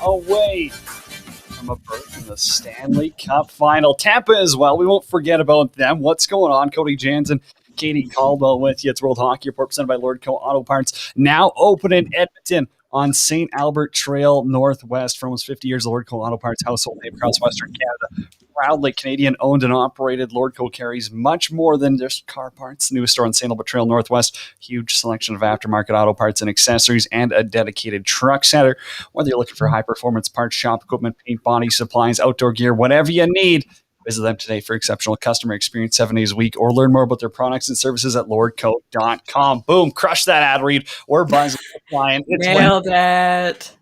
away from a berth in the Stanley Cup final. Tampa as well. We won't forget about them. What's going on? Cody Janzen, Katie Caldwell with you. It's World Hockey Report presented by Lordco Auto Parts. Now open in Edmonton on St. Albert Trail Northwest. For almost 50 years, the Lordco Auto Parts household name across Western Canada. Proudly Canadian owned and operated, Lordco carries much more than just car parts. Newest store on St. Albert Trail Northwest. Huge selection of aftermarket auto parts and accessories and a dedicated truck center. Whether you're looking for high performance parts, shop equipment, paint, body supplies, outdoor gear, whatever you need, visit them today for exceptional customer experience 7 days a week, or learn more about their products and services at lordco.com. Boom, crush that ad read. We're buzzing. Nailed it.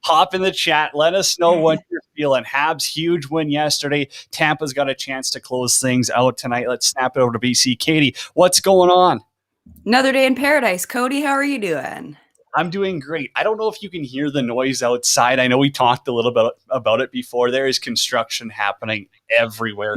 Hop in the chat. Let us know what you're feeling. Habs, huge win yesterday. Tampa's got a chance to close things out tonight. Let's snap it over to BC. Katie, what's going on? Another day in paradise. Cody, how are you doing? I'm doing great. I don't know if you can hear the noise outside. I know we talked a little bit about it before. There is construction happening everywhere.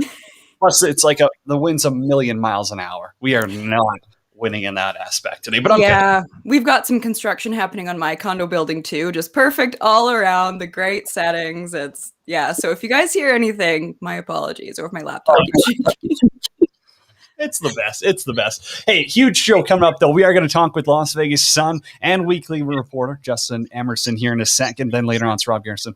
Plus, it's like the wind's 1,000,000 miles an hour. We are not winning in that aspect today, but I'm good. We've got some construction happening on my condo building too. Just perfect all around, the great settings. So if you guys hear anything, my apologies, or if my laptop It's the best. It's the best. Hey, huge show coming up, though. We are going to talk with Las Vegas Sun and weekly reporter Justin Emerson here in a second. Then later on, it's Rob Garrison,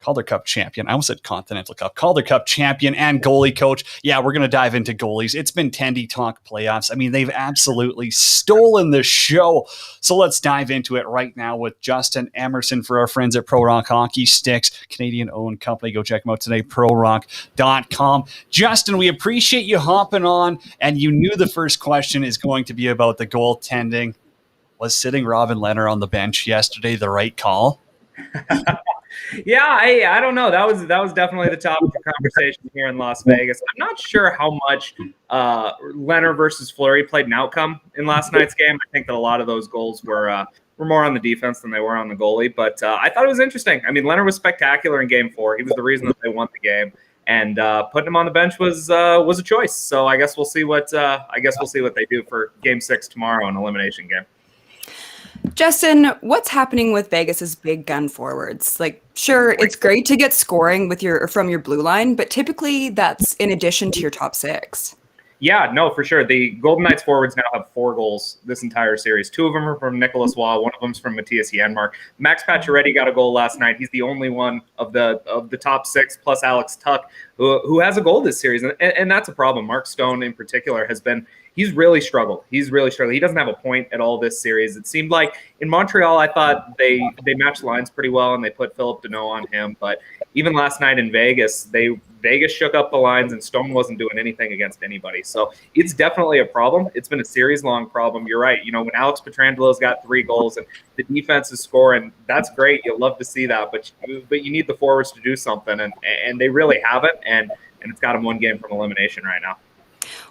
Calder Cup champion. I almost said Continental Cup. Calder Cup champion and goalie coach. Yeah, we're going to dive into goalies. It's been Tendy Talk playoffs. I mean, they've absolutely stolen the show. So let's dive into it right now with Justin Emerson for our friends at Pro Rock Hockey Sticks, Canadian-owned company. Go check them out today, prorock.com. Justin, we appreciate you hopping on, and you knew the first question is going to be about the goaltending. Was sitting Robin Lehner on the bench yesterday the right call? Yeah, I don't know. That was definitely the topic of conversation here in Las Vegas. I'm not sure how much Leonard versus Fleury played an outcome in last night's game. I think that a lot of those goals were more on the defense than they were on the goalie. But I thought it was interesting. I mean, Leonard was spectacular in Game 4. He was the reason that they won the game, and putting him on the bench was a choice. So I guess we'll see what they do for Game 6 tomorrow, an elimination game. Justin, what's happening with Vegas's big gun forwards? Like, sure, it's great to get scoring from your blue line, but typically that's in addition to your top six. Yeah, no, for sure. The Golden Knights forwards now have 4 goals this entire series. 2 of them are from Nicholas Waugh. One of them's from Matthias Janmark. Max Pacioretty got a goal last night. He's the only one of the top 6, plus Alex Tuch, who has a goal this series, and that's a problem. Mark Stone in particular he's really struggled. He doesn't have a point at all this series. It seemed like in Montreal, I thought they matched lines pretty well and they put Philip Deneau on him. But even last night in Vegas, Vegas shook up the lines and Stone wasn't doing anything against anybody. So it's definitely a problem. It's been a series-long problem. You're right. You know, when Alex Petrangelo's got 3 goals and the defense is scoring, that's great. You'll love to see that. But you need the forwards to do something, and they really haven't. And it's got them 1 game from elimination right now.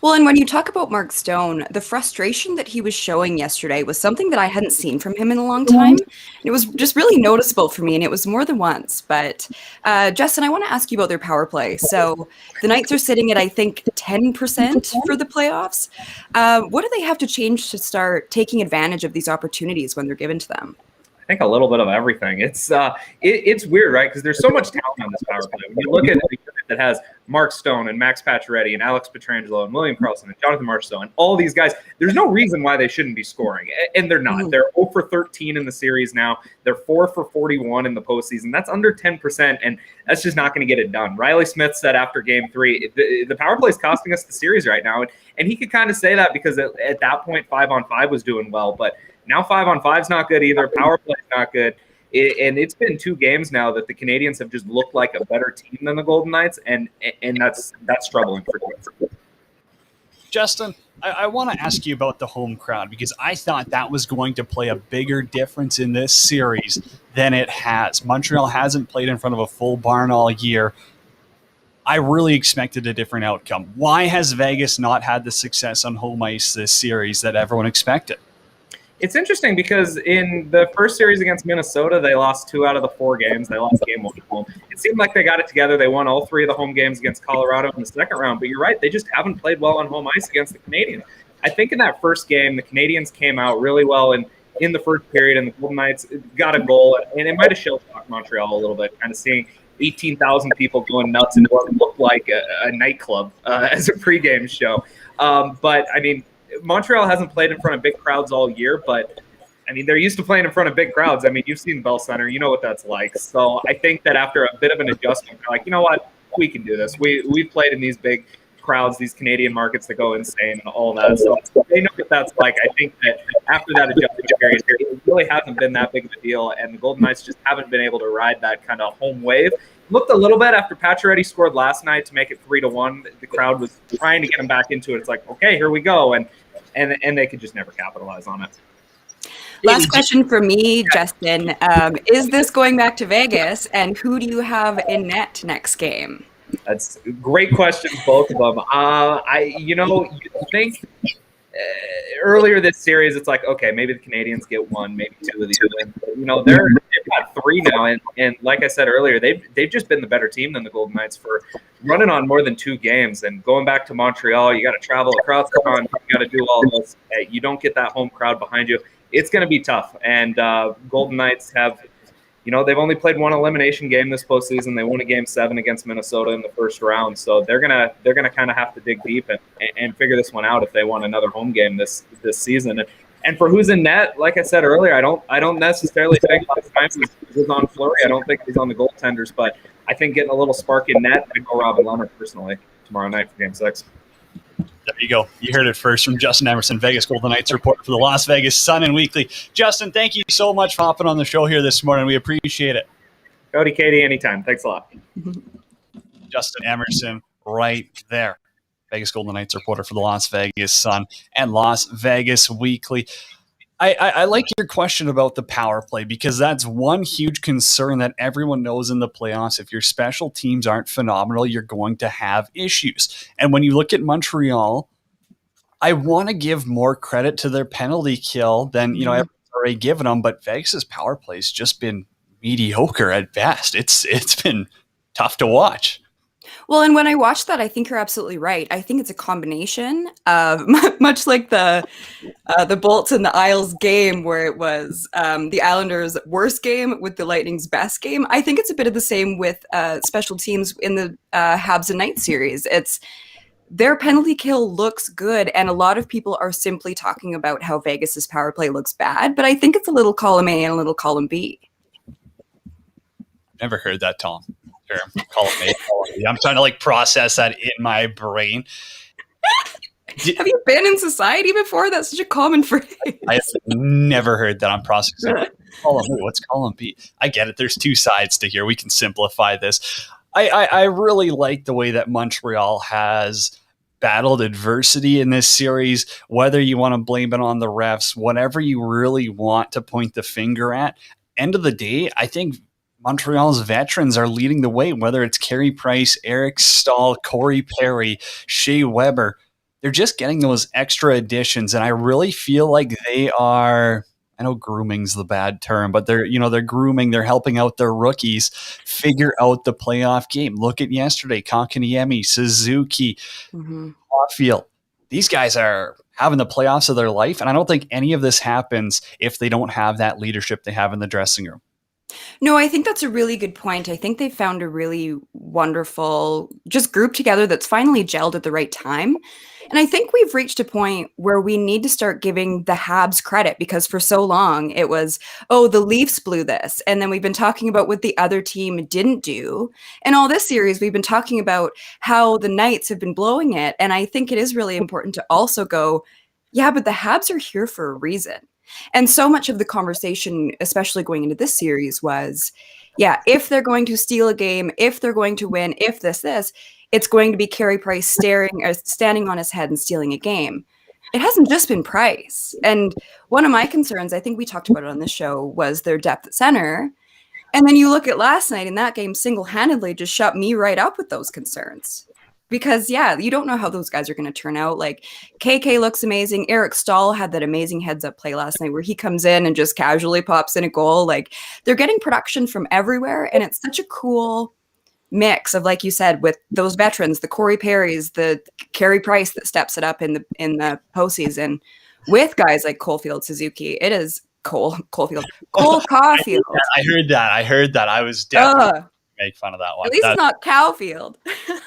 Well, and when you talk about Mark Stone, the frustration that he was showing yesterday was something that I hadn't seen from him in a long time. It was just really noticeable for me, and it was more than once. But Justin, I want to ask you about their power play. So the Knights are sitting at, I think, 10% for the playoffs. What do they have to change to start taking advantage of these opportunities when they're given to them? I think a little bit of everything. It's weird, right? Because there's so much talent on this power play. When you look at it that has Mark Stone and Max Pacioretty and Alex Pietrangelo and William Karlsson and Jonathan Marchessault and all these guys, there's no reason why they shouldn't be scoring, and they're not. They're 0 for 13 in the series now. They're 4 for 41 in the postseason. That's under 10%, and that's just not going to get it done. Riley Smith said after Game 3, the power play is costing us the series right now, and he could kind of say that because at that point 5-on-5 was doing well, but now 5-on-5 is not good either. Power play is not good. And it's been 2 games now that the Canadians have just looked like a better team than the Golden Knights, and that's troubling for them. Justin, I want to ask you about the home crowd, because I thought that was going to play a bigger difference in this series than it has. Montreal hasn't played in front of a full barn all year. I really expected a different outcome. Why has Vegas not had the success on home ice this series that everyone expected? It's interesting because in the first series against Minnesota, they lost 2 out of the 4 games. They lost Game 1 at home. It seemed like they got it together. They won all 3 of the home games against Colorado in the second round. But you're right, they just haven't played well on home ice against the Canadians. I think in that first game, the Canadians came out really well in the first period, and the Golden Knights got a goal, and it might have shell-shocked Montreal a little bit, kind of seeing 18,000 people going nuts in what looked like a nightclub as a pregame show. But, I mean, Montreal hasn't played in front of big crowds all year, but, I mean, they're used to playing in front of big crowds. I mean, you've seen Bell Center. You know what that's like. So I think that after a bit of an adjustment, they're like, you know what? We can do this. We've played in these big crowds, these Canadian markets that go insane and all that. So they know what that's like. I think that after that adjustment period, it really hasn't been that big of a deal, and the Golden Knights just haven't been able to ride that kind of home wave. Looked a little bit after Pacioretty scored last night to make it 3-1. The crowd was trying to get him back into it. It's like, okay, here we go, and they could just never capitalize on it. Last question for me, Justin. Is this going back to Vegas, and who do you have in net next game? That's great questions, both of them. You think earlier this series, it's like, okay, maybe the Canadians get one, maybe two of these wins. But, they've got three now, and like I said earlier, they've just been the better team than the Golden Knights for running on more than 2 games. And going back to Montreal, you got to travel across the pond, you got to do all this. You don't get that home crowd behind you. It's going to be tough. And Golden Knights have, they've only played one elimination game this postseason. They won a Game 7 against Minnesota in the first round. So they're gonna kind of have to dig deep and figure this one out if they want another home game this season. And for who's in net, like I said earlier, I don't necessarily think last time it was on Fleury. I don't think it was on the goaltenders, but I think getting a little spark in net, I go Robin Leonard personally tomorrow night for Game 6. There you go. You heard it first from Justin Emerson, Vegas Golden Knights reporter for the Las Vegas Sun and Weekly. Justin, thank you so much for hopping on the show here this morning. We appreciate it. Cody, Katie, anytime. Thanks a lot. Justin Emerson right there. Vegas Golden Knights reporter for the Las Vegas Sun and Las Vegas Weekly. I like your question about the power play, because that's one huge concern that everyone knows in the playoffs. If your special teams aren't phenomenal, you're going to have issues. And when you look at Montreal, I want to give more credit to their penalty kill than everyone's already given them. But Vegas's power play has just been mediocre at best. It's been tough to watch. Well, and when I watched that, I think you're absolutely right. I think it's a combination of much like the Bolts and the Isles game, where it was the Islanders' worst game with the Lightning's best game. I think it's a bit of the same with special teams in the Habs and Knights series. It's their penalty kill looks good, and a lot of people are simply talking about how Vegas's power play looks bad. But I think it's a little column A and a little column B. Never heard that, Tom. Column A, column B. I'm trying to process that in my brain. Have you been in society before? That's such a common phrase. I have never heard that. I'm processing. Column A, what's column B? I get it. There's 2 sides to here. We can simplify this. I really like the way that Montreal has battled adversity in this series, whether you want to blame it on the refs, whatever you really want to point the finger at. End of the day, I think Montreal's veterans are leading the way, whether it's Carey Price, Eric Stahl, Corey Perry, Shea Weber. They're just getting those extra additions, and I really feel like they are, I know grooming's the bad term, but they're grooming, they're helping out their rookies figure out the playoff game. Look at yesterday, Konkaniemi, Suzuki, Caulfield. These guys are having the playoffs of their life, and I don't think any of this happens if they don't have that leadership they have in the dressing room. No, I think that's a really good point. I think they found a really wonderful just group together that's finally gelled at the right time. And I think we've reached a point where we need to start giving the Habs credit, because for so long it was, oh, the Leafs blew this. And then we've been talking about what the other team didn't do. And all this series, we've been talking about how the Knights have been blowing it. And I think it is really important to also go, yeah, but the Habs are here for a reason. And so much of the conversation, especially going into this series, was, yeah, if they're going to steal a game, if they're going to win, if this, it's going to be Carey Price standing on his head and stealing a game. It hasn't just been Price. And one of my concerns, I think we talked about it on this show, was their depth at center. And then you look at last night, and that game single-handedly just shut me right up with those concerns. Because, yeah, you don't know how those guys are going to turn out. Like, KK looks amazing. Eric Stahl had that amazing heads-up play last night where he comes in and just casually pops in a goal. Like, they're getting production from everywhere, and it's such a cool mix of, like you said, with those veterans, the Corey Perrys, the Carey Price that steps it up in the postseason, with guys like Caulfield, Suzuki. It is Caulfield. Cole Caulfield. I heard that. I was definitely make fun of that one. At least it's not Cowfield.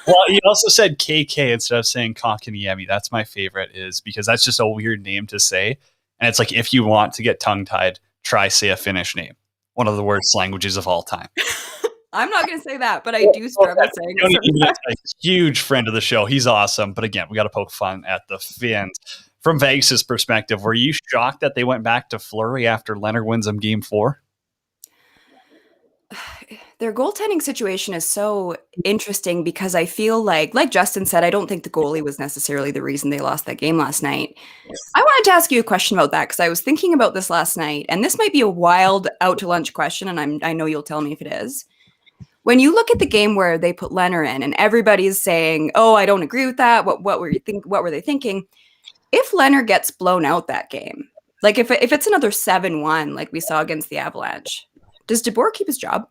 Well, you also said KK instead of saying Kotkaniemi. That's my favorite, is because that's just a weird name to say. And it's like, if you want to get tongue-tied, try say a Finnish name. One of the worst languages of all time. I'm not going to say that, but I do struggle saying it. A huge friend of the show. He's awesome. But again, we got to poke fun at the Finns. From Vegas' perspective, were you shocked that they went back to Fleury after Leonard wins them game 4? Their goaltending situation is so interesting because I feel like Justin said, I don't think the goalie was necessarily the reason they lost that game last night. I wanted to ask you a question about that because I was thinking about this last night, and this might be a wild out to lunch question, and I know you'll tell me if it is. When you look at the game where they put Leonard in, and everybody's saying, "Oh, I don't agree with that. What were they thinking?" If Leonard gets blown out that game, like if it's another 7-1 like we saw against the Avalanche, does DeBoer keep his job?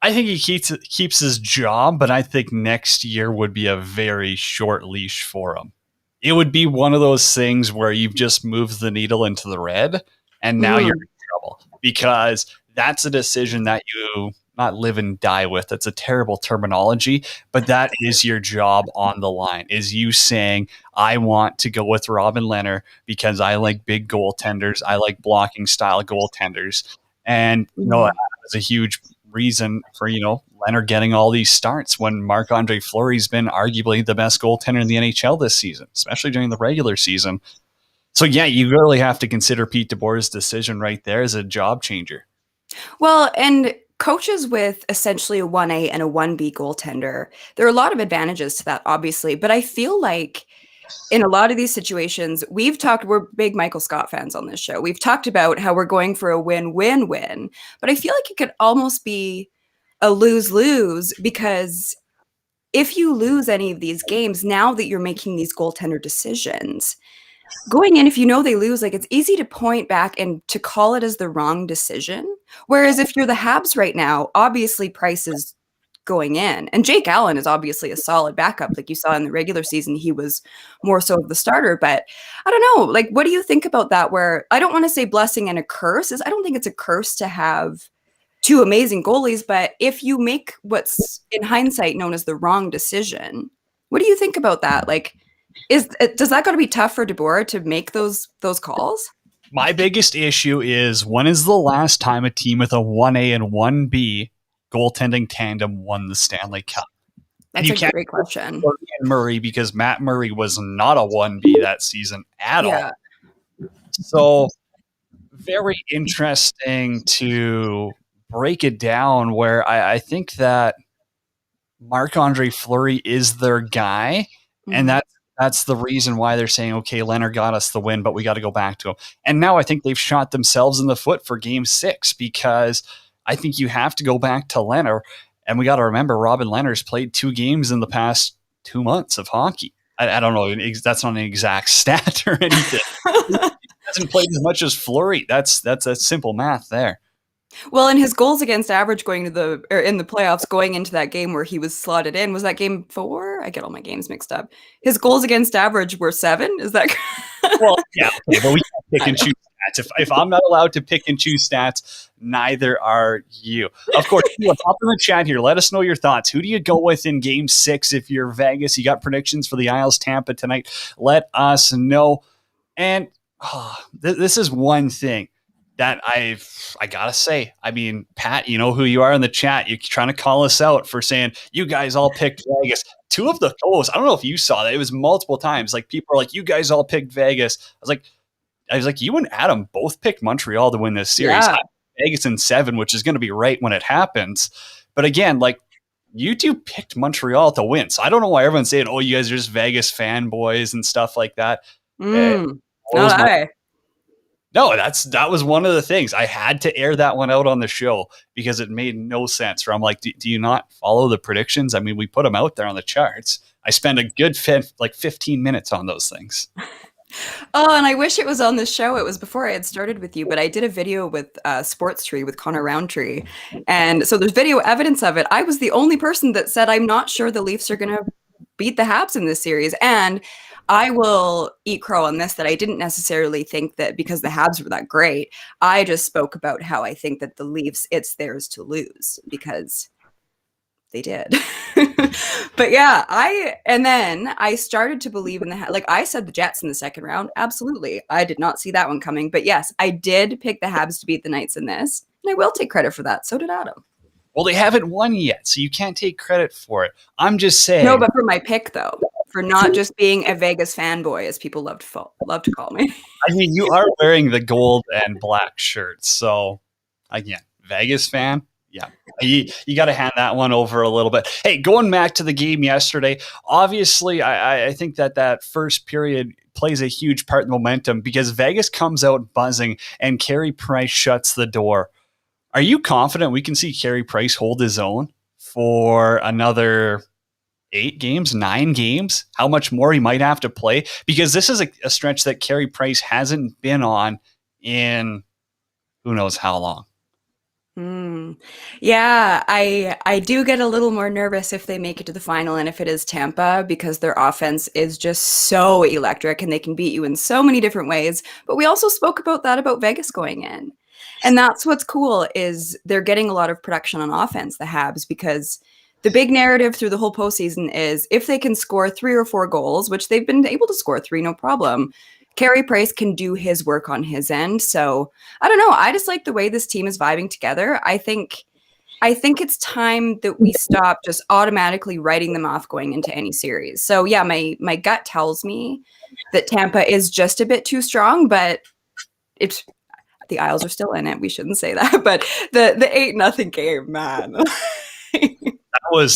I think he keeps his job, but I think next year would be a very short leash for him. It would be one of those things where you've just moved the needle into the red, and now you're in trouble, because that's a decision that you not live and die with. That's a terrible terminology, but that is your job on the line, is you saying, I want to go with Robin Leonard because I like big goaltenders. I like blocking style goaltenders. And, that was a huge reason for, Leonard getting all these starts when Marc-Andre Fleury's been arguably the best goaltender in the NHL this season, especially during the regular season. So yeah, you really have to consider Pete DeBoer's decision right there as a job changer. Well, and coaches with essentially a 1A and a 1B goaltender, there are a lot of advantages to that, obviously, but I feel like in a lot of these situations, we're big Michael Scott fans on this show. We've talked about how we're going for a win-win-win, but I feel like it could almost be a lose-lose, because if you lose any of these games, now that you're making these goaltender decisions, going in, if they lose, like, it's easy to point back and to call it as the wrong decision. Whereas if you're the Habs right now, obviously Price is going in. And Jake Allen is obviously a solid backup. Like you saw in the regular season, he was more so of the starter. But I don't know, like, what do you think about that? Where I don't want to say blessing and a curse. I don't think it's a curse to have two amazing goalies, but if you make what's in hindsight known as the wrong decision, what do you think about that? Like, does that got to be tough for DeBoer to make those calls? My biggest issue is, when is the last time a team with a 1A and 1B goaltending tandem won the Stanley Cup? That's a great question. Murray, because Matt Murray was not a 1B that season at all. So very interesting to break it down, where I think that Marc-Andre Fleury is their guy, and that's the reason why they're saying, okay, Leonard got us the win, but we got to go back to him. And now I think they've shot themselves in the foot for game 6, because I think you have to go back to Leonard. And we got to remember, Robin Leonard's played 2 games in the past 2 months of hockey. I don't know. That's not an exact stat or anything. He hasn't played as much as Fleury. That's a simple math there. Well, and his goals against average in the playoffs going into that game where he was slotted in, was that game 4? I get all my games mixed up. His goals against average were 7. Is that? Well, yeah, okay, but we can't pick and choose stats. If I'm not allowed to pick and choose stats, neither are you. Of course, hop in the chat here. Let us know your thoughts. Who do you go with in game 6? If you're Vegas, you got predictions for the Isles Tampa tonight, let us know. And this is one thing that I gotta say. I mean, Pat, you know who you are in the chat. You're trying to call us out for saying you guys all picked Vegas. 2 of the I don't know if you saw that. It was multiple times. Like, people are like, you guys all picked Vegas. I was like, you and Adam both picked Montreal to win this series. Yeah. I picked Vegas in 7, which is going to be right when it happens. But again, like, you two picked Montreal to win. So I don't know why everyone's saying, oh, you guys are just Vegas fanboys and stuff like that. No, that was one of the things. I had to air that one out on the show because it made no sense. Where I'm like, do you not follow the predictions? I mean, we put them out there on the charts. I spent a good 15 minutes on those things. Oh, and I wish it was on the show. It was before I had started with you, but I did a video with Sports Tree with Connor Roundtree. And so there's video evidence of it. I was the only person that said, I'm not sure the Leafs are going to beat the Habs in this series. And I will eat crow on this, that I didn't necessarily think that because the Habs were that great. I just spoke about how I think that the Leafs, it's theirs to lose because they did. But yeah, I started to believe in like I said the Jets in the second round. Absolutely. I did not see that one coming. But yes, I did pick the Habs to beat the Knights in this. And I will take credit for that. So did Adam. Well, they haven't won yet, so you can't take credit for it. I'm just saying. No, but for my pick, though, for not just being a Vegas fanboy, as people love to call me. I mean, you are wearing the gold and black shirt, so again, Vegas fan. Yeah, you got to hand that one over a little bit. Hey, going back to the game yesterday, obviously, I think that first period plays a huge part in the momentum because Vegas comes out buzzing and Carey Price shuts the door. Are you confident we can see Carey Price hold his own for another 8 games, 9 games? How much more he might have to play? Because this is a stretch that Carey Price hasn't been on in who knows how long. Yeah, I do get a little more nervous if they make it to the final and if it is Tampa because their offense is just so electric and they can beat you in so many different ways. But we also spoke about that about Vegas going in. And that's what's cool is they're getting a lot of production on offense, the Habs, because the big narrative through the whole postseason is if they can score 3 or 4 goals, which they've been able to score 3, no problem, Carey Price can do his work on his end. So I don't know. I just like the way this team is vibing together. I think it's time that we stop just automatically writing them off going into any series. So yeah, my gut tells me that Tampa is just a bit too strong, but it's the Isles are still in it. We shouldn't say that, but the 8-0 game, man.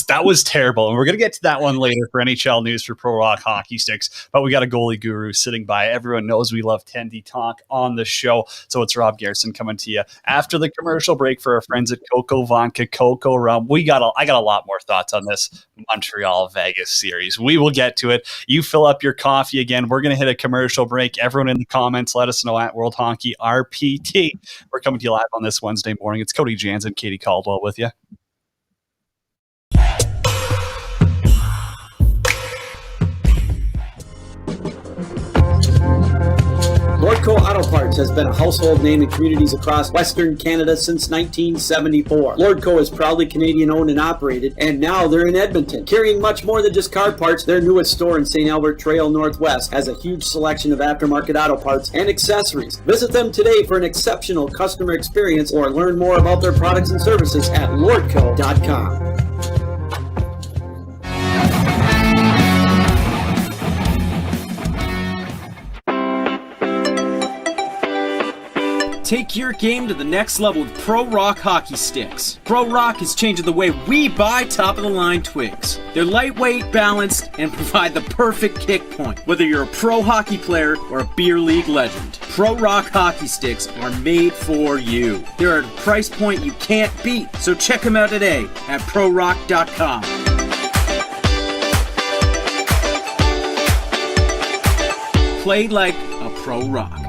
That was terrible. And we're going to get to that one later for NHL news for Pro Rock Hockey Sticks. But we got a goalie guru sitting by. Everyone knows we love Tendy Talk on the show. So it's Rob Garrison coming to you after the commercial break for our friends at Coco Vodka, Coco Rum. I got a lot more thoughts on this Montreal Vegas series. We will get to it. You fill up your coffee again. We're going to hit a commercial break. Everyone in the comments, let us know at World Hockey RPT. We're coming to you live on this Wednesday morning. It's Cody Janzen, Katie Caldwell with you. Lordco Auto Parts has been a household name in communities across Western Canada since 1974. Lordco is proudly Canadian owned and operated, and now they're in Edmonton. Carrying much more than just car parts, their newest store in St. Albert Trail Northwest has a huge selection of aftermarket auto parts and accessories. Visit them today for an exceptional customer experience or learn more about their products and services at lordco.com. Take your game to the next level with Pro Rock Hockey Sticks. Pro Rock is changing the way we buy top-of-the-line twigs. They're lightweight, balanced, and provide the perfect kick point, whether you're a pro hockey player or a beer league legend. Pro Rock Hockey Sticks are made for you. They're at a price point you can't beat, so check them out today at prorock.com. Play like a Pro Rock.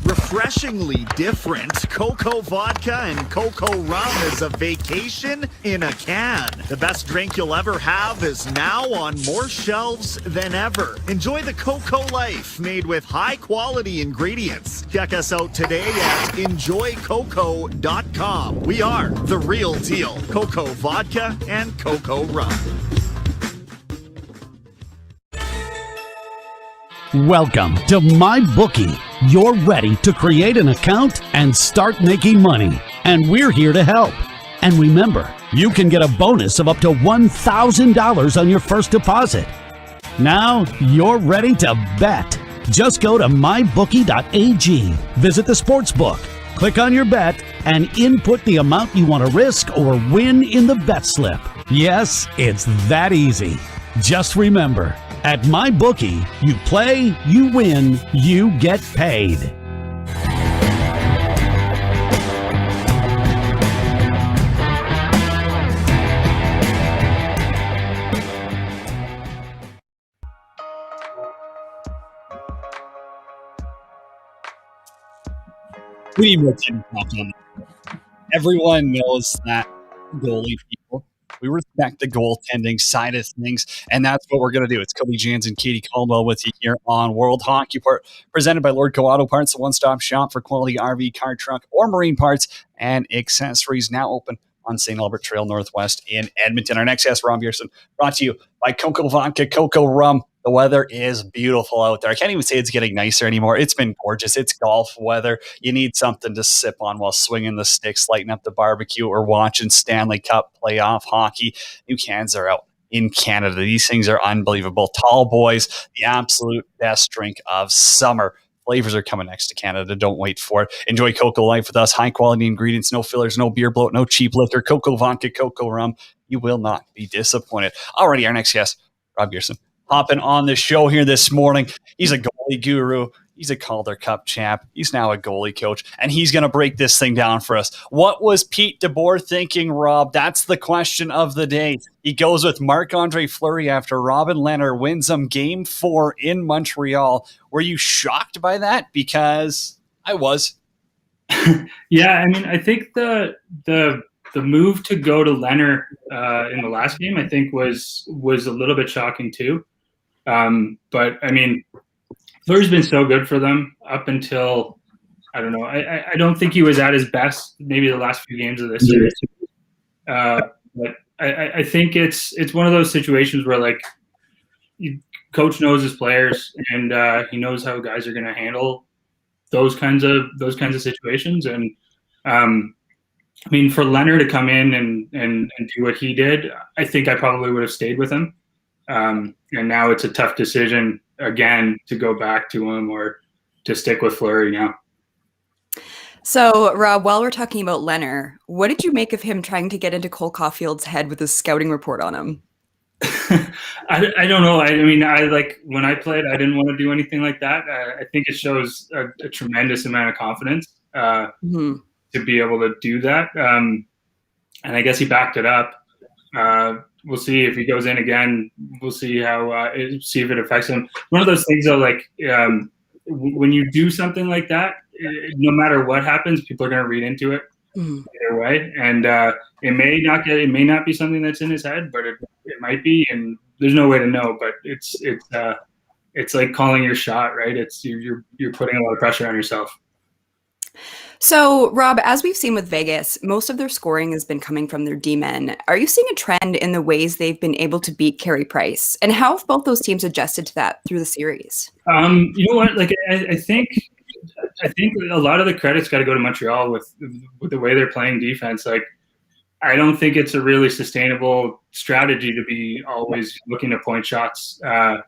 Refreshingly different, Coco Vodka and Coco Rum is a vacation in a can. The best drink you'll ever have is now on more shelves than ever. Enjoy the Coco life made with high-quality ingredients. Check us out today at enjoycoco.com. We are the real deal. Coco Vodka and Coco Rum. Welcome to MyBookie. You're ready to create an account and start making money. And we're here to help. And remember, you can get a bonus of up to $1,000 on your first deposit. Now you're ready to bet. Just go to mybookie.ag, visit the sportsbook, click on your bet, and input the amount you want to risk or win in the bet slip. Yes, it's that easy. Just remember, at MyBookie, you play, you win, you get paid. We need more Kenny Pop on that. Everyone knows that goalie people. We respect the goaltending side of things, and that's what we're going to do. It's Cody Janzen, Katie Caldwell with you here on World Hockey Report, presented by Lordco Auto Parts, the one-stop shop for quality RV, car, truck, or marine parts and accessories, now open on St. Albert Trail Northwest in Edmonton. Our next guest, Rob Bierson, brought to you by Coco Vodka, Coco Rum. The weather is beautiful out there. I can't even say it's getting nicer anymore. It's been gorgeous. It's golf weather. You need something to sip on while swinging the sticks, lighting up the barbecue, or watching Stanley Cup playoff hockey. New cans are out in Canada. These things are unbelievable. Tall boys, the absolute best drink of summer. Flavors are coming next to Canada. Don't wait for it. Enjoy Coco Life with us. High quality ingredients, no fillers, no beer bloat, no cheap liquor. Coco Vodka, Coco Rum. You will not be disappointed. Already, our next guest, Rob Bierson, hopping on the show here this morning. He's a goalie guru. He's a Calder Cup champ. He's now a goalie coach, and he's going to break this thing down for us. What was Pete DeBoer thinking, Rob? That's the question of the day. He goes with Marc-Andre Fleury after Robin Lehner wins him Game 4 in Montreal. Were you shocked by that? Because I was. Yeah, I mean, I think the move to go to Lehner in the last game, I think was a little bit shocking too. But I mean, Fleury's been so good for them up until, I don't know. I don't think he was at his best maybe the last few games of this series. But I think it's one of those situations where like coach knows his players and he knows how guys are going to handle those kinds of situations. And I mean, for Lehner to come in and do what he did, I think I probably would have stayed with him. And now it's a tough decision again to go back to him or to stick with Fleury now. So, Rob, while we're talking about Lehner, what did you make of him trying to get into Cole Caulfield's head with his scouting report on him? I don't know. I mean, when I played, I didn't want to do anything like that. I think it shows a tremendous amount of confidence to be able to do that. And I guess he backed it up. We'll see if he goes in again. We'll see see if it affects him. One of those things, though, like when you do something like that, no matter what happens, people are going to read into it either way. And it may not be something that's in his head, but it might be. And there's no way to know. But it's like calling your shot, right? It's you're putting a lot of pressure on yourself. So, Rob, as we've seen with Vegas, most of their scoring has been coming from their D-men. Are you seeing a trend in the ways they've been able to beat Carey Price? And how have both those teams adjusted to that through the series? You know what? Like, I think a lot of the credit's got to go to Montreal with the way they're playing defense. Like, I don't think it's a really sustainable strategy to be always looking to point shots. I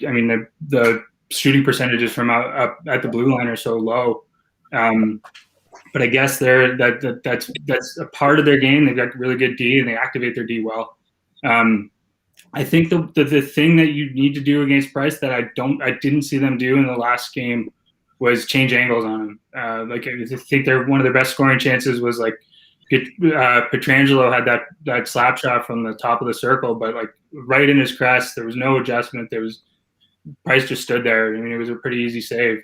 mean, the shooting percentages from up at the blue line are so low. But I guess that's a part of their game. They've got really good D and they activate their D well. I think the thing that you need to do against Price that I didn't see them do in the last game was change angles on him. Like I think one of their best scoring chances was like Pietrangelo had that slap shot from the top of the circle, but like right in his crest, there was no adjustment. Price just stood there. I mean, it was a pretty easy save.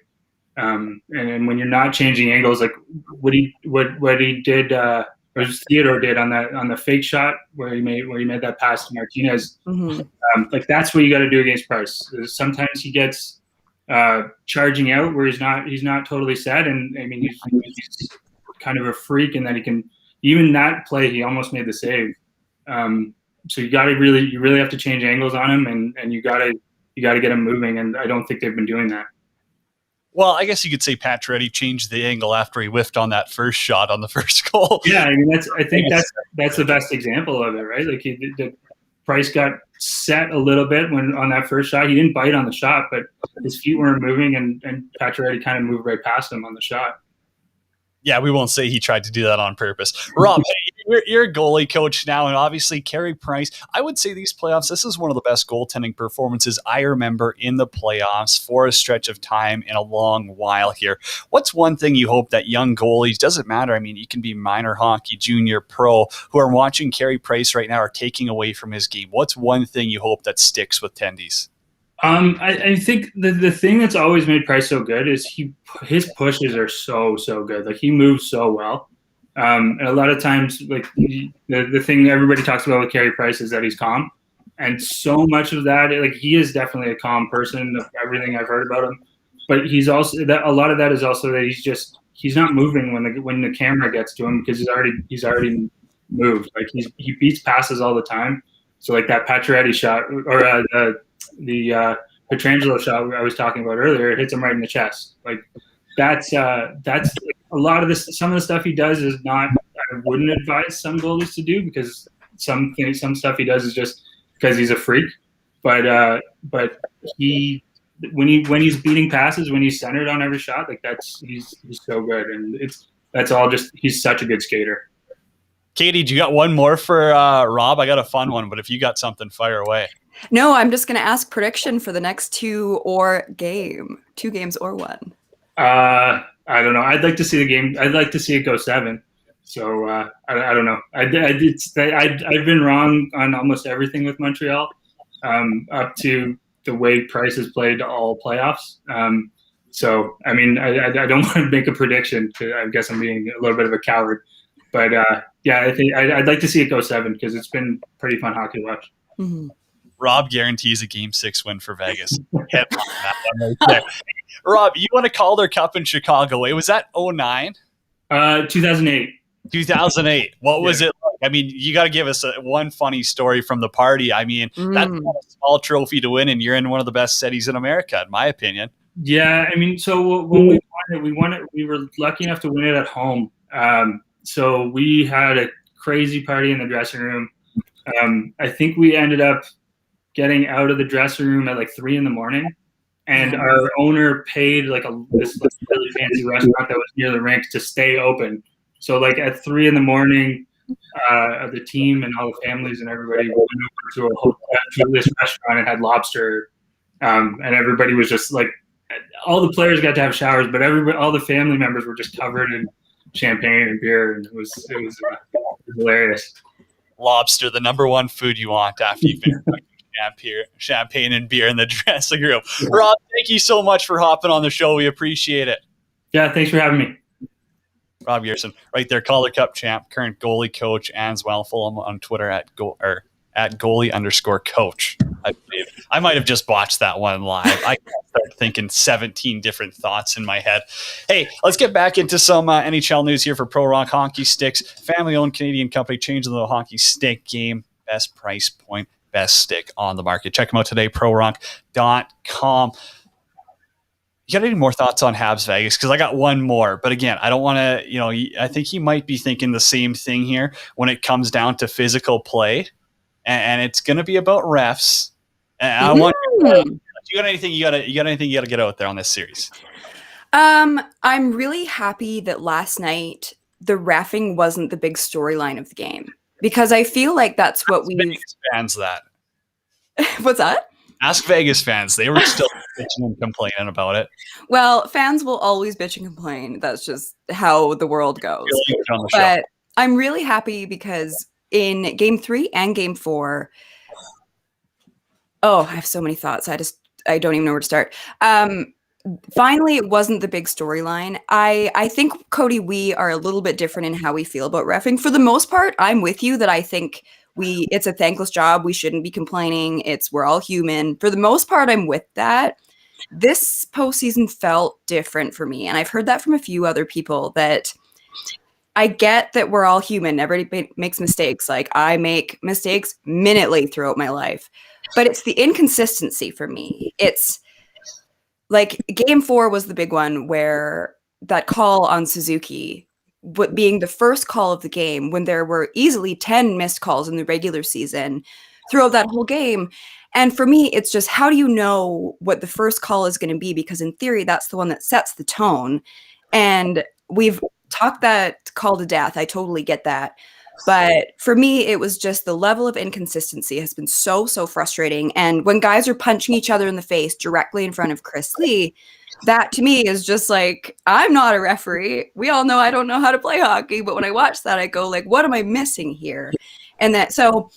And when you're not changing angles, like what he did, or Theodore did on the fake shot where he made that pass to Martinez, like that's what you got to do against Price. Sometimes he gets charging out where he's not totally set, and I mean he's kind of a freak in that he can even that play he almost made the save. So you really have to change angles on him, and you got to get him moving, and I don't think they've been doing that. Well, I guess you could say Pacioretty changed the angle after he whiffed on that first shot on the first goal. Yeah, I mean that's the best example of it, right? Like the Price got set a little bit when on that first shot. He didn't bite on the shot, but his feet weren't moving, and Pacioretty kind of moved right past him on the shot. Yeah, we won't say he tried to do that on purpose. Rob, you're a goalie coach now, and obviously Carey Price. I would say these playoffs, this is one of the best goaltending performances I remember in the playoffs for a stretch of time in a long while here. What's one thing you hope that young goalies, doesn't matter, I mean, you can be minor hockey, junior, pro, who are watching Carey Price right now are taking away from his game? What's one thing you hope that sticks with tendies? I think the thing that's always made Price so good is his pushes are so good. Like he moves so well. And a lot of times, like the thing everybody talks about with Carey Price is that he's calm, and so much of that, like he is definitely a calm person. Of everything I've heard about him, but he's also that a lot of that is also that he's not moving when the camera gets to him because he's already moved. Like he beats passes all the time. So like that Pacioretty shot or the Pietrangelo shot I was talking about earlier, it hits him right in the chest. Like that's a lot of this. Some of the stuff he does is not. I wouldn't advise some goalies to do because some stuff he does is just because he's a freak. But he when he's beating passes, when he's centered on every shot, like he's so good, and that's all just he's such a good skater. Katie, do you got one more for Rob? I got a fun one, but if you got something, fire away. No, I'm just going to ask prediction for the next two games or one. I don't know. I'd like to see the game. I'd like to see it go 7. So I don't know. I've been wrong on almost everything with Montreal, up to the way Price has played all playoffs. So I mean, I don't want to make a prediction. I guess I'm being a little bit of a coward. But yeah, I think I'd like to see it go 7 because it's been pretty fun hockey to watch. Mm-hmm. Rob guarantees a Game 6 win for Vegas. Rob, you won a Calder Cup in Chicago. Was that 2009? 2008. 2008. What was it like? I mean, you got to give us one funny story from the party. I mean, that's not a small trophy to win, and you're in one of the best cities in America, in my opinion. Yeah, I mean, so when we won it. We were lucky enough to win it at home. So we had a crazy party in the dressing room. I think we ended up getting out of the dressing room at like 3 a.m, and our owner paid this really fancy restaurant that was near the rink to stay open. So like at 3 a.m, the team and all the families and everybody went over to this restaurant and had lobster, and everybody was just like, all the players got to have showers, but all the family members were just covered in champagne and beer, and it was hilarious. Lobster, the number one food you want after you've been champagne and beer in the dressing room. Rob, thank you so much for hopping on the show. We appreciate it. Yeah, thanks for having me. Rob Gerson, right there, Calder Cup champ, current goalie coach, and as well, follow him on Twitter at goalie_coach. I believe I might have just watched that one live. I start thinking 17 different thoughts in my head. Hey, let's get back into some NHL news here for Pro Rock Hockey Sticks. Family-owned Canadian company changing the hockey stick game. Best price point, best stick on the market. Check them out today, prorock.com. You got any more thoughts on Habs Vegas? Because I got one more. But again, I don't want to, I think he might be thinking the same thing here when it comes down to physical play. And it's going to be about refs. And I want you got anything you got to get out there on this series? I'm really happy that last night the reffing wasn't the big storyline of the game, because I feel like that's what we fans that. What's that? Ask Vegas fans. They were still bitching and complaining about it. Well, fans will always bitch and complain. That's just how the world goes. But I'm really happy because in Game 3 and Game 4, I have so many thoughts. I don't even know where to start. Finally, it wasn't the big storyline. I think, Cody, we are a little bit different in how we feel about reffing. For the most part, I'm with you that I think it's a thankless job. We shouldn't be complaining. We're all human. For the most part, I'm with that. This postseason felt different for me. And I've heard that from a few other people, that I get that we're all human. Everybody makes mistakes. Like, I make mistakes minutely throughout my life. But it's the inconsistency for me. It's like Game 4 was the big one, where that call on Suzuki being the first call of the game, when there were easily 10 missed calls in the regular season throughout that whole game. And for me, it's just, how do you know what the first call is going to be? Because in theory, that's the one that sets the tone. And we've talked that call to death. I totally get that. But for me, it was just the level of inconsistency has been so frustrating. And when guys are punching each other in the face directly in front of Chris Lee, that to me is just like, I'm not a referee. We all know I don't know how to play hockey. But when I watch that, I go like, what am I missing here? And so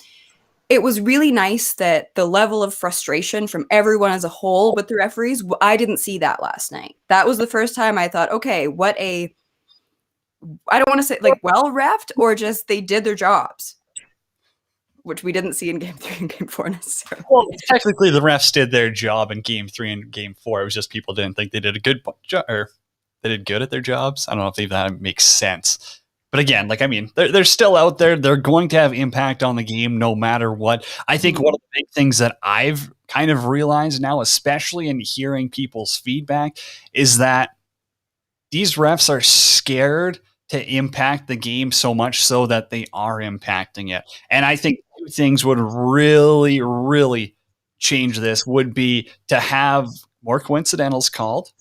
it was really nice that the level of frustration from everyone as a whole with the referees, I didn't see that last night. That was the first time I thought, okay, I don't want to say like well-reffed, or just they did their jobs, which we didn't see in Game 3 and Game 4 necessarily. Well, technically, the refs did their job in Game 3 and Game 4. It was just people didn't think they did a good job, or they did good at their jobs. I don't know if that makes sense. But again, like, I mean, they're still out there. They're going to have impact on the game no matter what. I think one of the big things that I've kind of realized now, especially in hearing people's feedback, is that these refs are scared to impact the game so much so that they are impacting it. And I think two things would really, really change this would be to have more coincidentals called.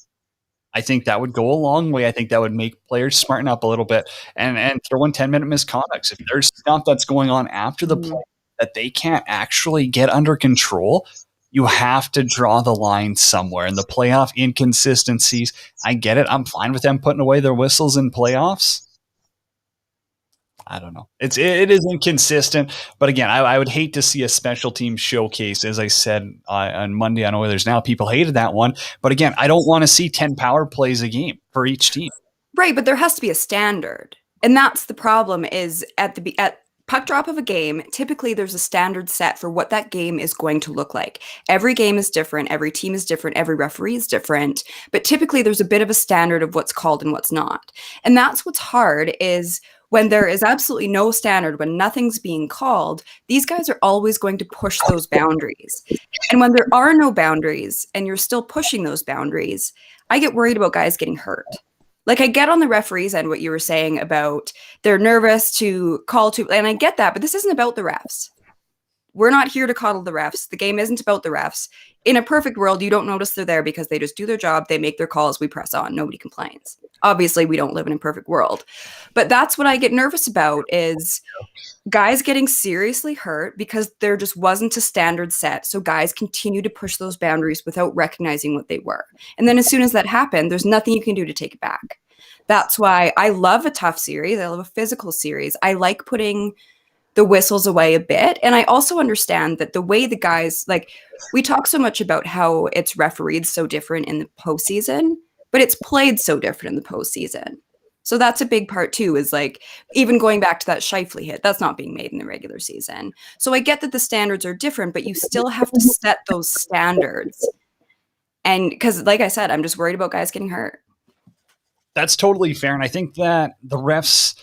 I think that would go a long way. I think that would make players smarten up a little bit and throw in 10-minute misconducts. If there's stuff that's going on after the play that they can't actually get under control, you have to draw the line somewhere. And the playoff inconsistencies, I get it. I'm fine with them putting away their whistles in playoffs. I don't know. It is inconsistent. But again, I would hate to see a special team showcase. As I said on Monday, I know there's now people hated that one. But again, I don't want to see 10 power plays a game for each team. Right, but there has to be a standard. And that's the problem is at puck drop of a game, typically there's a standard set for what that game is going to look like. Every game is different. Every team is different. Every referee is different. But typically there's a bit of a standard of what's called and what's not. And that's what's hard is when there is absolutely no standard, when nothing's being called, these guys are always going to push those boundaries. And when there are no boundaries and you're still pushing those boundaries, I get worried about guys getting hurt. Like I get on the referees end what you were saying about they're nervous to call to, and I get that, but this isn't about the refs. We're not here to coddle the refs. The game isn't about the refs. In a perfect world, you don't notice they're there because they just do their job. They make their calls. We press on. Nobody complains. Obviously, we don't live in a perfect world. But that's what I get nervous about is guys getting seriously hurt because there just wasn't a standard set. So guys continue to push those boundaries without recognizing what they were. And then as soon as that happened, there's nothing you can do to take it back. That's why I love a tough series. I love a physical series. I like putting the whistles away a bit. And I also understand that the way the guys, like we talk so much about how it's refereed so different in the postseason, but it's played so different in the postseason. So that's a big part too, is like even going back to that Scheifele hit, that's not being made in the regular season. So I get that the standards are different, but you still have to set those standards. And because like I said, I'm just worried about guys getting hurt. That's totally fair. And I think that the refs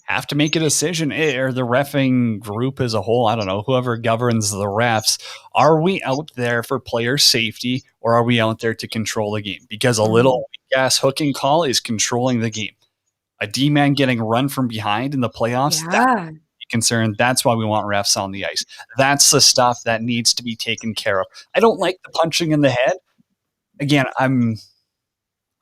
have to make a decision, or the reffing group as a whole, I don't know, whoever governs the refs, are we out there for player safety or are we out there to control the game? Because a little gas hooking call is controlling the game. A D-man getting run from behind in the playoffs, that's concerned. That's why we want refs on the ice. That's the stuff that needs to be taken care of. I don't like the punching in the head. Again, I'm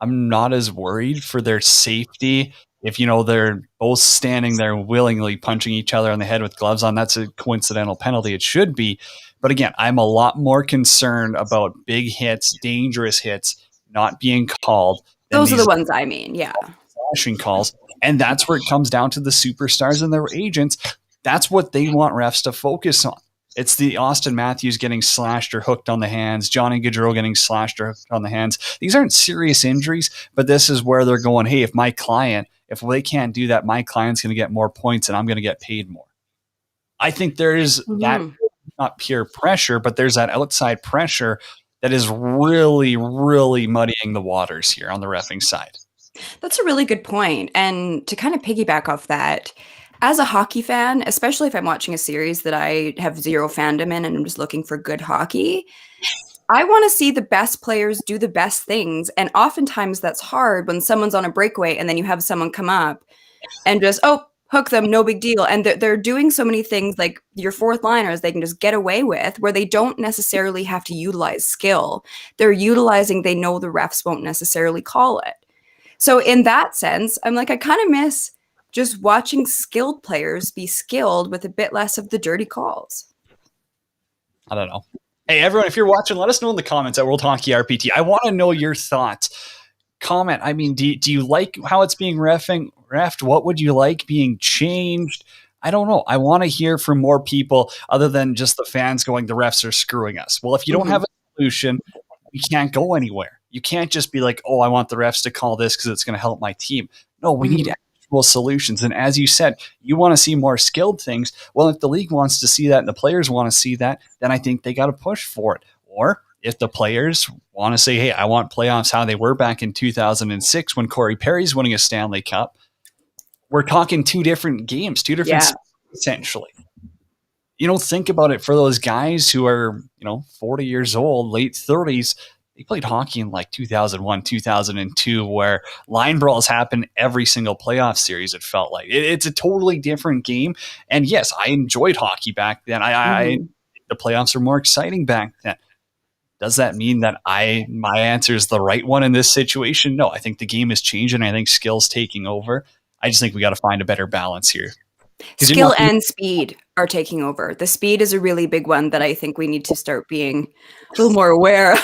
not as worried for their safety. If, they're both standing there willingly punching each other on the head with gloves on, that's a coincidental penalty. It should be. But again, I'm a lot more concerned about big hits, dangerous hits, not being called. Those are the ones I mean, yeah. Flashing calls. And that's where it comes down to the superstars and their agents. That's what they want refs to focus on. It's the Austin Matthews getting slashed or hooked on the hands, Johnny Gaudreau getting slashed or hooked on the hands. These aren't serious injuries, but this is where they're going, hey, if they can't do that, my client's going to get more points and I'm going to get paid more. I think there is that, not peer pressure, but there's that outside pressure that is really, really muddying the waters here on the reffing side. That's a really good point. And to kind of piggyback off that, as a hockey fan, especially if I'm watching a series that I have zero fandom in and I'm just looking for good hockey, I want to see the best players do the best things. And oftentimes that's hard when someone's on a breakaway and then you have someone come up and just, hook them, no big deal. And they're doing so many things like your fourth liners they can just get away with where they don't necessarily have to utilize skill. They're utilizing, they know the refs won't necessarily call it. So in that sense, I'm like, I kind of miss just watching skilled players be skilled with a bit less of the dirty calls. I don't know. Hey, everyone, if you're watching, let us know in the comments at World Hockey RPT. I want to know your thoughts. Comment. I mean, do you like how it's being reffed? What would you like being changed? I don't know. I want to hear from more people other than just the fans going, the refs are screwing us. Well, if you don't have a solution, we can't go anywhere. You can't just be like, oh, I want the refs to call this because it's going to help my team. No, we need actual solutions. And as you said, you want to see more skilled things. Well, if the league wants to see that and the players want to see that, then I think they got to push for it. Or if the players want to say, hey, I want playoffs how they were back in 2006 when Corey Perry's winning a Stanley Cup, we're talking two different games, two different essentially. Think about it for those guys who are, 40 years old, late 30s. They played hockey in like 2001, 2002, where line brawls happen every single playoff series, it felt like. It's a totally different game. And yes, I enjoyed hockey back then. The playoffs were more exciting back then. Does that mean that my answer is the right one in this situation? No, I think the game is changing. I think skill's taking over. I just think we got to find a better balance here. Skill and speed are taking over. The speed is a really big one that I think we need to start being a little more aware of.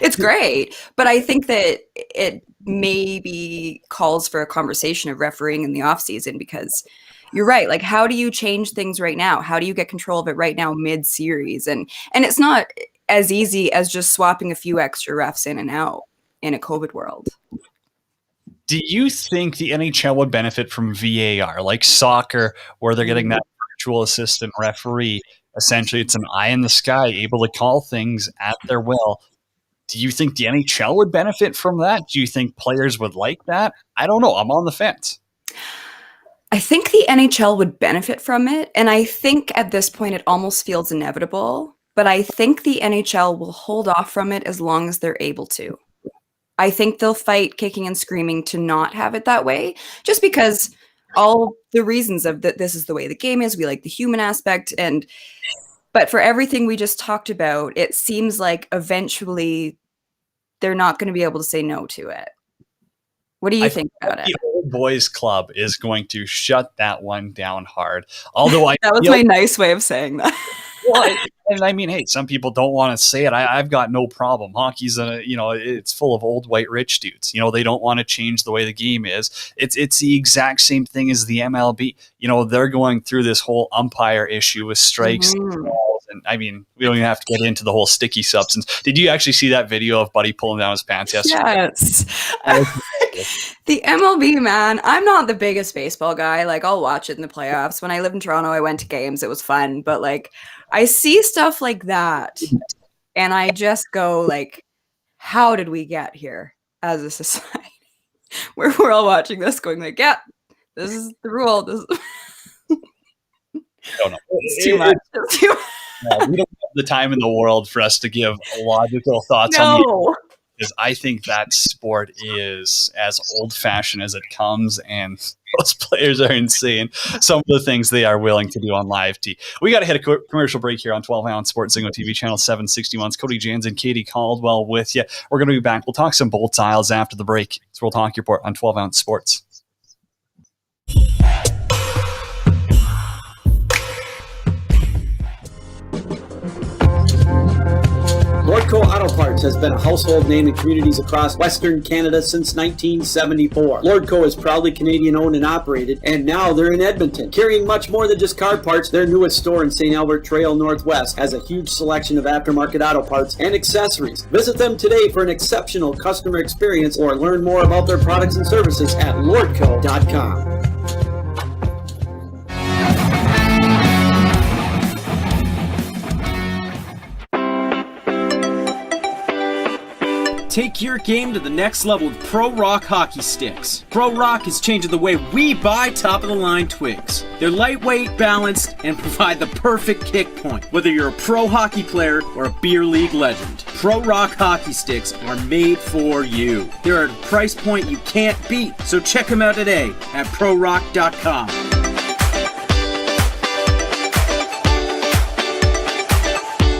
It's great, but I think that it maybe calls for a conversation of refereeing in the off season, because you're right. Like, how do you change things right now? How do you get control of it right now mid-series? And it's not as easy as just swapping a few extra refs in and out in a COVID world. Do you think the NHL would benefit from VAR, like soccer, where they're getting that virtual assistant referee? Essentially, it's an eye in the sky, able to call things at their will. Do you think the NHL would benefit from that? Do you think players would like that? I don't know. I'm on the fence. I think the NHL would benefit from it. And I think at this point, it almost feels inevitable. But I think the NHL will hold off from it as long as they're able to. I think they'll fight kicking and screaming to not have it that way, just because all the reasons of that this is the way the game is. We like the human aspect. But for everything we just talked about, it seems like eventually they're not going to be able to say no to it. What do you think about it? The Old Boys Club is going to shut that one down hard. Although that was my nice way of saying that. Well, and I mean, hey, some people don't want to say it. I've got no problem. Hockey's it's full of old white rich dudes. They don't want to change the way the game is. It's the exact same thing as the MLB. They're going through this whole umpire issue with strikes and balls. And I mean, we don't even have to get into the whole sticky substance. Did you actually see that video of Buddy pulling down his pants yesterday? Yes. The MLB, man, I'm not the biggest baseball guy. Like, I'll watch it in the playoffs. When I lived in Toronto, I went to games. It was fun. But like, I see stuff like that and I just go like, how did we get here as a society where we're all watching this going like, yeah, this is the rule. This is don't know. It's too much. It's too much. No, we don't have the time in the world for us to give logical thoughts on the because I think that sport is as old-fashioned as it comes, and those players are insane. Some of the things they are willing to do on live T. We got to hit a commercial break here on 12-Ounce Sports, Zingo TV channel 761. Cody Janzen, Katie Caldwell with you. We're going to be back. We'll talk some bolt styles after the break. It's World Hockey Report on 12-Ounce Sports. Lordco Auto Parts has been a household name in communities across Western Canada since 1974. Lordco is proudly Canadian owned and operated, and now they're in Edmonton. Carrying much more than just car parts, their newest store in St. Albert Trail Northwest has a huge selection of aftermarket auto parts and accessories. Visit them today for an exceptional customer experience or learn more about their products and services at lordco.com. Take your game to the next level with Pro Rock hockey sticks. Pro Rock is changing the way we buy top-of-the-line twigs. They're lightweight, balanced, and provide the perfect kick point, whether you're a pro hockey player or a beer league legend. Pro Rock hockey sticks are made for you. They're at a price point you can't beat, so check them out today at prorock.com.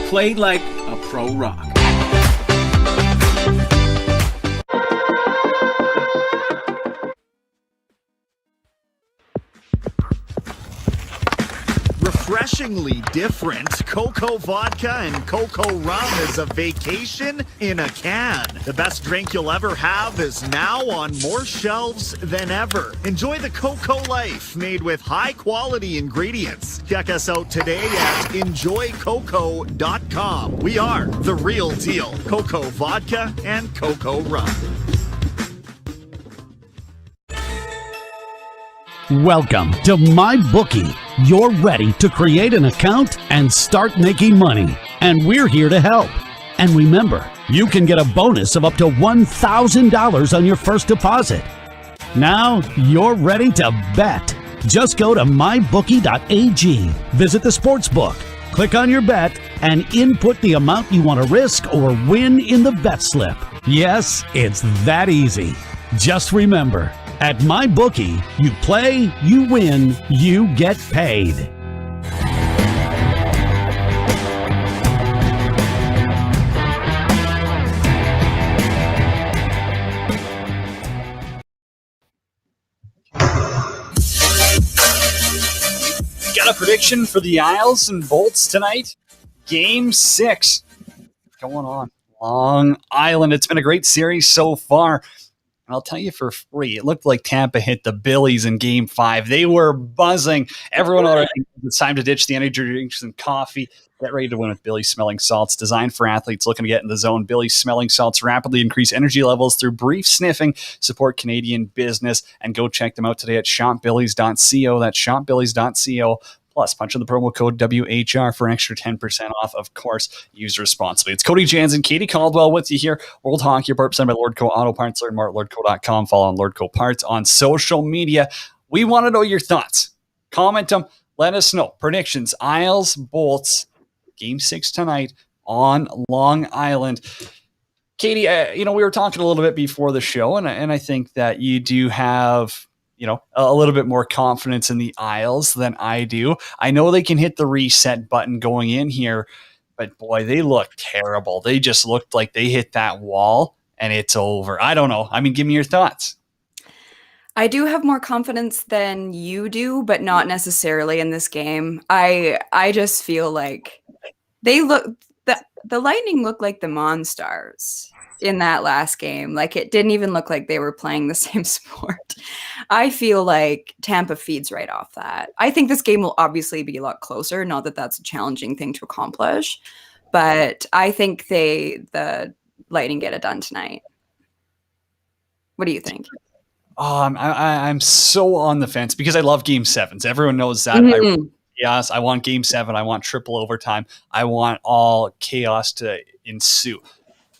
Play like a Pro Rock. Refresh Refreshingly different, Cocoa Vodka and Cocoa Rum is a vacation in a can. The best drink you'll ever have is now on more shelves than ever. Enjoy the Cocoa life made with high-quality ingredients. Check us out today at enjoycoco.com. We are the real deal. Cocoa Vodka and Cocoa Rum. Welcome to MyBookie. You're ready to create an account and start making money. And we're here to help. And remember, you can get a bonus of up to $1,000 on your first deposit. Now you're ready to bet. Just go to mybookie.ag, visit the sportsbook, click on your bet, and input the amount you want to risk or win in the bet slip. Yes, it's that easy. Just remember, at MyBookie, you play, you win, you get paid. Got a prediction for the Isles and Bolts tonight? Game 6 going on Long Island. It's been a great series so far. I'll tell you for free, it looked like Tampa hit the Billies in Game 5. They were buzzing. Everyone already knew it's time to ditch the energy drinks and coffee. Get ready to win with Billy Smelling Salts, designed for athletes looking to get in the zone. Billy Smelling Salts rapidly increase energy levels through brief sniffing, support Canadian business, and go check them out today at shopbillys.co. That's shopbillys.co. Plus, punch in the promo code WHR for an extra 10% off. Of course, use responsibly. It's Cody Janzen, Katie Caldwell with you here. World Hockey Report presented by Lordco Auto Parts. Learn more at lordco.com. Follow on Lordco Parts on social media. We want to know your thoughts. Comment them. Let us know. Predictions. Isles, Bolts, Game 6 tonight on Long Island. Katie, we were talking a little bit before the show, and I think that you do have a little bit more confidence in the Isles than I do. I know they can hit the reset button going in here, but boy, they look terrible. They just looked like they hit that wall and it's over. I don't know. I mean, give me your thoughts. I do have more confidence than you do, but not necessarily in this game. I just feel like the Lightning look like the Monstars in that last game. Like, it didn't even look like they were playing the same sport. I feel like Tampa feeds right off that. I think this game will obviously be a lot closer. Not that that's a challenging thing to accomplish, but I think the Lightning get it done tonight. What do you think? I'm so on the fence because I love Game 7s. Everyone knows that. Mm-hmm. Yes, I want Game 7. I want triple overtime. I want all chaos to ensue.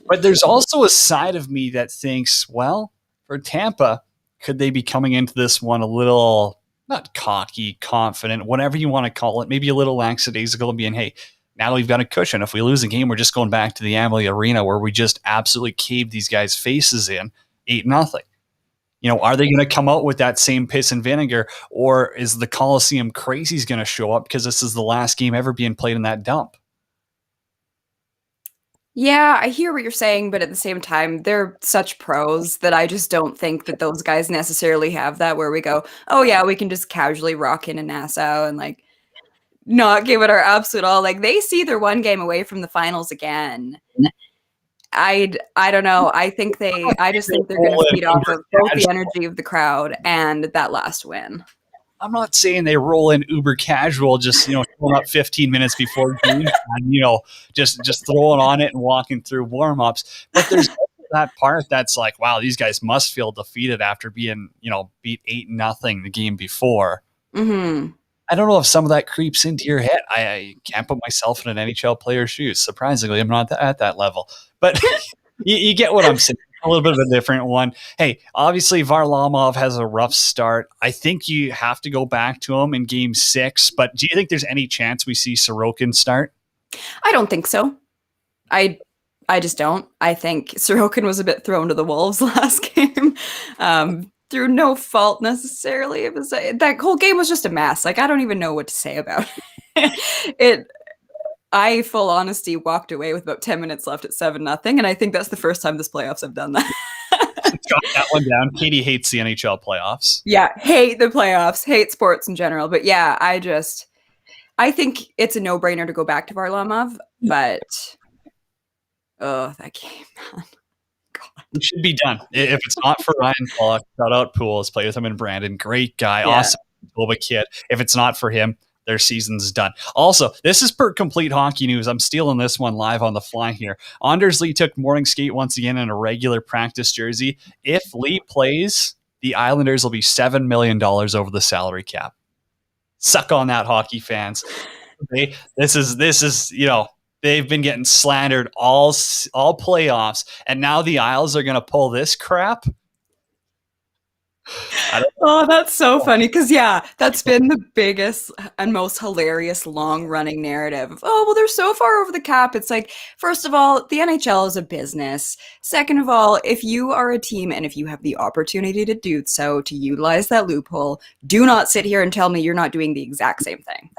But there's also a side of me that thinks, well, for Tampa, could they be coming into this one a little, not cocky, confident, whatever you want to call it, maybe a little lackadaisical, being, hey, now we've got a cushion. If we lose a game, we're just going back to the Amalie Arena where we just absolutely caved these guys' faces in 8-0. Are they going to come out with that same piss and vinegar, or is the Coliseum crazies going to show up because this is the last game ever being played in that dump? Yeah, I hear what you're saying, but at the same time, they're such pros that I just don't think that those guys necessarily have that where we go, oh yeah, we can just casually rock in Nassau and like not give it our absolute all. Like, they see they're one game away from the finals again. I don't know. I just think they're going to feed off of both the energy of the crowd and that last win. I'm not saying they roll in uber casual, just throwing up 15 minutes before game and just throwing on it and walking through warm-ups. But there's that part that's like, wow, these guys must feel defeated after being beat 8-0 the game before. Mm-hmm. I don't know if some of that creeps into your head. I can't put myself in an NHL player's shoes. Surprisingly, I'm not at that level. But you get what I'm saying. A little bit of a different one. Hey, obviously Varlamov has a rough start. I think you have to go back to him in Game 6. But do you think there's any chance we see Sorokin start? I don't think so. I just don't. I think Sorokin was a bit thrown to the wolves last game. Through no fault necessarily. It was that whole game was just a mess. Like, I don't even know what to say about it. I, full honesty, walked away with about 10 minutes left at 7-0, and I think that's the first time this playoffs have done that. Got that one down. Katie hates the NHL playoffs. Yeah, hate the playoffs, hate sports in general. But yeah, I think it's a no-brainer to go back to Varlamov, but that game, man. God. It should be done. If it's not for Ryan Pollock, shout out Pools, play with him and Brandon. Great guy, Yeah. awesome Manitoba kid. If it's not for him, their season's done. Also, this is per complete hockey news. I'm stealing this one live on the fly here. Anders Lee took morning skate once again in a regular practice jersey. If Lee plays, the Islanders will be $7 million over the salary cap. Suck on that, hockey fans. This is they've been getting slandered all playoffs, and now the Isles are going to pull this crap. Oh, that's so funny because, that's been the biggest and most hilarious long-running narrative of, oh, well, they're so far over the cap. It's like, first of all, the NHL is a business. Second of all, if you are a team and if you have the opportunity to do so, to utilize that loophole, do not sit here and tell me you're not doing the exact same thing.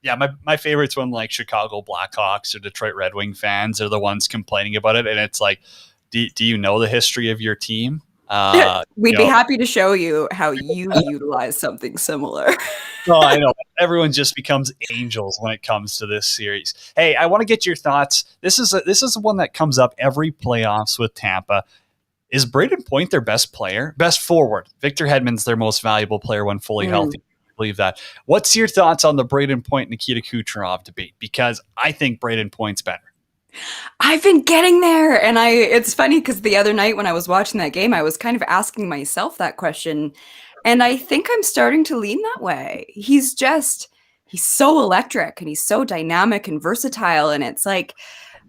Yeah, my favorites when like Chicago Blackhawks or Detroit Red Wing fans are the ones complaining about it, and it's like, do you know the history of your team? We'd be happy to show you how you utilize something similar. Oh, I know. Everyone just becomes angels when it comes to this series. Hey, I want to get your thoughts. This is one that comes up every playoffs with Tampa. Is Braden Point their best player? Best forward. Victor Hedman's their most valuable player when fully healthy. I believe that. What's your thoughts on the Braden Point Nikita Kucherov debate? Because I think Braden Point's better. I've been getting there, and it's funny because the other night when I was watching that game, I was kind of asking myself that question, and I think I'm starting to lean that way. He's so electric, and he's so dynamic and versatile, and it's like,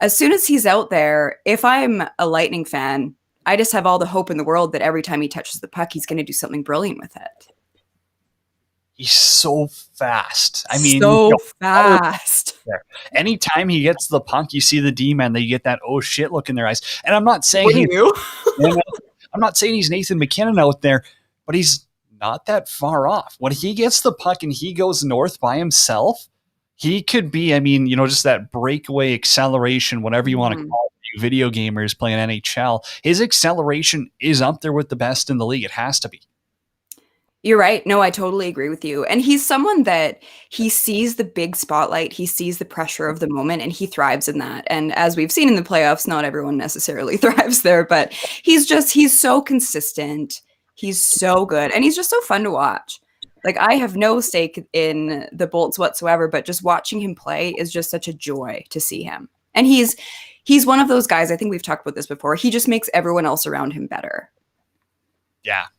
as soon as he's out there, if I'm a Lightning fan, I just have all the hope in the world that every time he touches the puck, he's going to do something brilliant with it. He's so fast. I mean, fast. Anytime he gets the puck, you see the D-man, they get that oh shit look in their eyes. And I'm not saying I'm not saying he's Nathan McKinnon out there, but he's not that far off. When he gets the puck and he goes north by himself, he could be, just that breakaway acceleration, whatever you want to call it, you video gamers playing NHL. His acceleration is up there with the best in the league. It has to be. You're right. No, I totally agree with you. And he's someone that he sees the big spotlight, he sees the pressure of the moment, and he thrives in that. And as we've seen in the playoffs, not everyone necessarily thrives there, but he's so consistent. He's so good. And he's just so fun to watch. Like, I have no stake in the Bolts whatsoever, but just watching him play is just such a joy to see him. And he's one of those guys, I think we've talked about this before, he just makes everyone else around him better.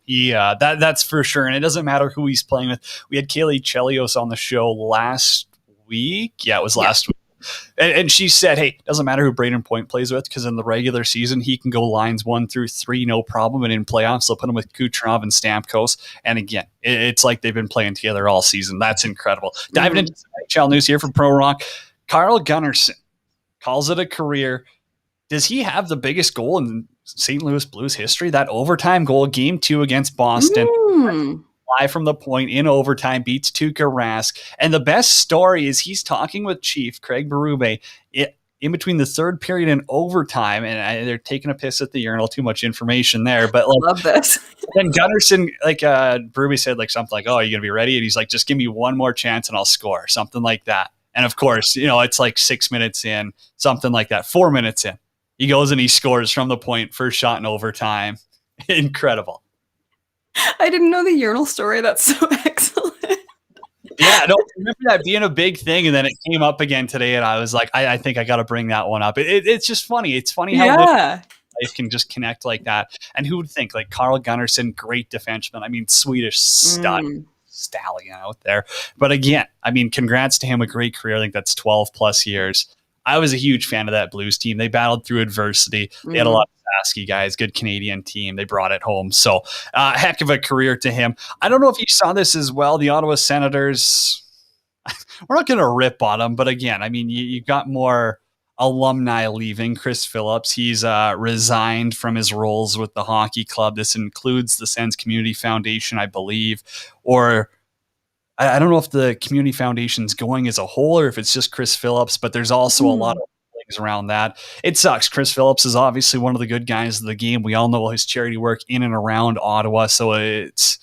Yeah, that's for sure. And it doesn't matter who he's playing with. We had Kaylee Chelios on the show last week. Yeah, it was last week. And she said, hey, it doesn't matter who Braden Point plays with, because in the regular season, he can go lines 1 through 3, no problem. And in playoffs, they'll put him with Kucherov and Stamkos. And again, it's like they've been playing together all season. That's incredible. Diving into NHL news here from Pro Rock. Carl Gunnarsson calls it a career. Does he have the biggest goal in St. Louis Blues history? That overtime goal, game 2 against Boston. Fly from the point in overtime, beats Tuukka Rask. And the best story is he's talking with Chief Craig Berube in between the third period and overtime, and they're taking a piss at the urinal. Too much information there, but love this. Then Gunnarsson, Berube said something like, "Oh, are you gonna be ready?" And he's like, "Just give me one more chance and I'll score," something like that. And of course, it's like 6 minutes in, something like that, 4 minutes in. He goes and he scores from the point, first shot in overtime. Incredible. I didn't know the urinal story. That's so excellent. Yeah, no, remember that being a big thing, and then it came up again today, and I was like, I think I got to bring that one up. It's just funny. It's funny how life can just connect like that. And who would think, like Carl Gunnarsson, great defenseman. Swedish stallion out there. But again, congrats to him, a great career. I think that's 12 plus years. I was a huge fan of that Blues team. They battled through adversity. They had a lot of Sasky guys, good Canadian team. They brought it home. So heck of a career to him. I don't know if you saw this as well. The Ottawa Senators, we're not going to rip on them, but again, you got more alumni leaving. Chris Phillips, he's resigned from his roles with the hockey club. This includes the Sens Community Foundation, I believe, or I don't know if the community foundation's going as a whole or if it's just Chris Phillips, but there's also a lot of things around that. It sucks. Chris Phillips is obviously one of the good guys of the game. We all know his charity work in and around Ottawa, so it's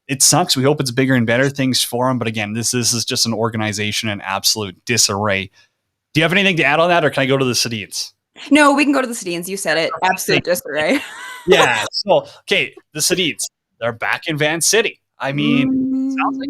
it sucks. We hope it's bigger and better things for him. But again, this is just an organization in absolute disarray. Do you have anything to add on that, or can I go to the Sedins? No, we can go to the Sedins. You said it. Absolute disarray. Yeah. So, okay, the Sedins, they're back in Van City. I mean, sounds like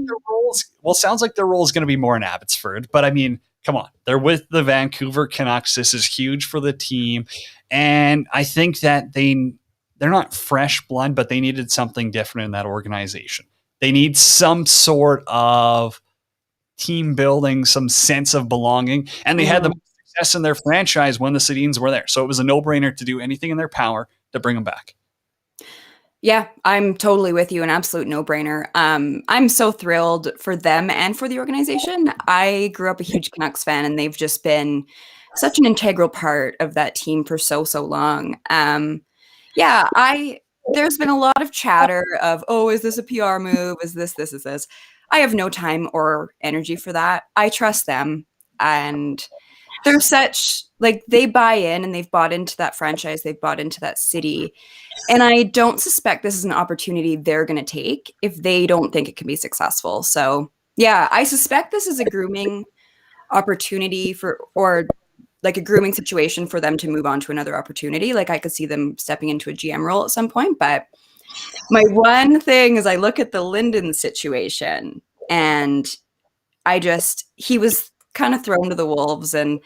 their role is going to be more in Abbotsford. But I mean, come on. They're with the Vancouver Canucks. This is huge for the team. And I think that they're not fresh blood, but they needed something different in that organization. They need some sort of team building, some sense of belonging. And they had the success in their franchise when the Sedins were there. So it was a no-brainer to do anything in their power to bring them back. Yeah, I'm totally with you. An absolute no-brainer. I'm so thrilled for them and for the organization. I grew up a huge Canucks fan, and they've just been such an integral part of that team for so long. There's been a lot of chatter of, oh, is this a PR move? Is this? I have no time or energy for that. I trust them, and they're such, like, they buy in, and they've bought into that franchise. They've bought into that city. And I don't suspect this is an opportunity they're going to take if they don't think it can be successful. So yeah, I suspect this is a grooming opportunity or like a grooming situation for them to move on to another opportunity. Like, I could see them stepping into a GM role at some point. But my one thing is, I look at the Linden situation, and he was kind of thrown to the wolves, and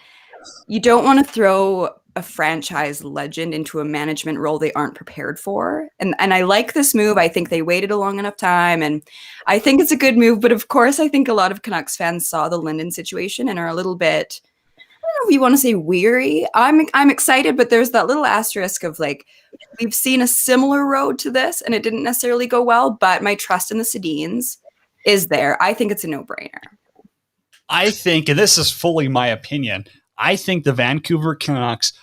you don't want to throw a franchise legend into a management role they aren't prepared for. And I like this move. I think they waited a long enough time, and I think it's a good move. But of course, I think a lot of Canucks fans saw the Linden situation and are a little bit, I don't know if you want to say weary. I'm excited, but there's that little asterisk of, like, we've seen a similar road to this and it didn't necessarily go well, but my trust in the Sedins is there. I think it's a no-brainer. I think, and this is fully my opinion, I think the Vancouver Canucks,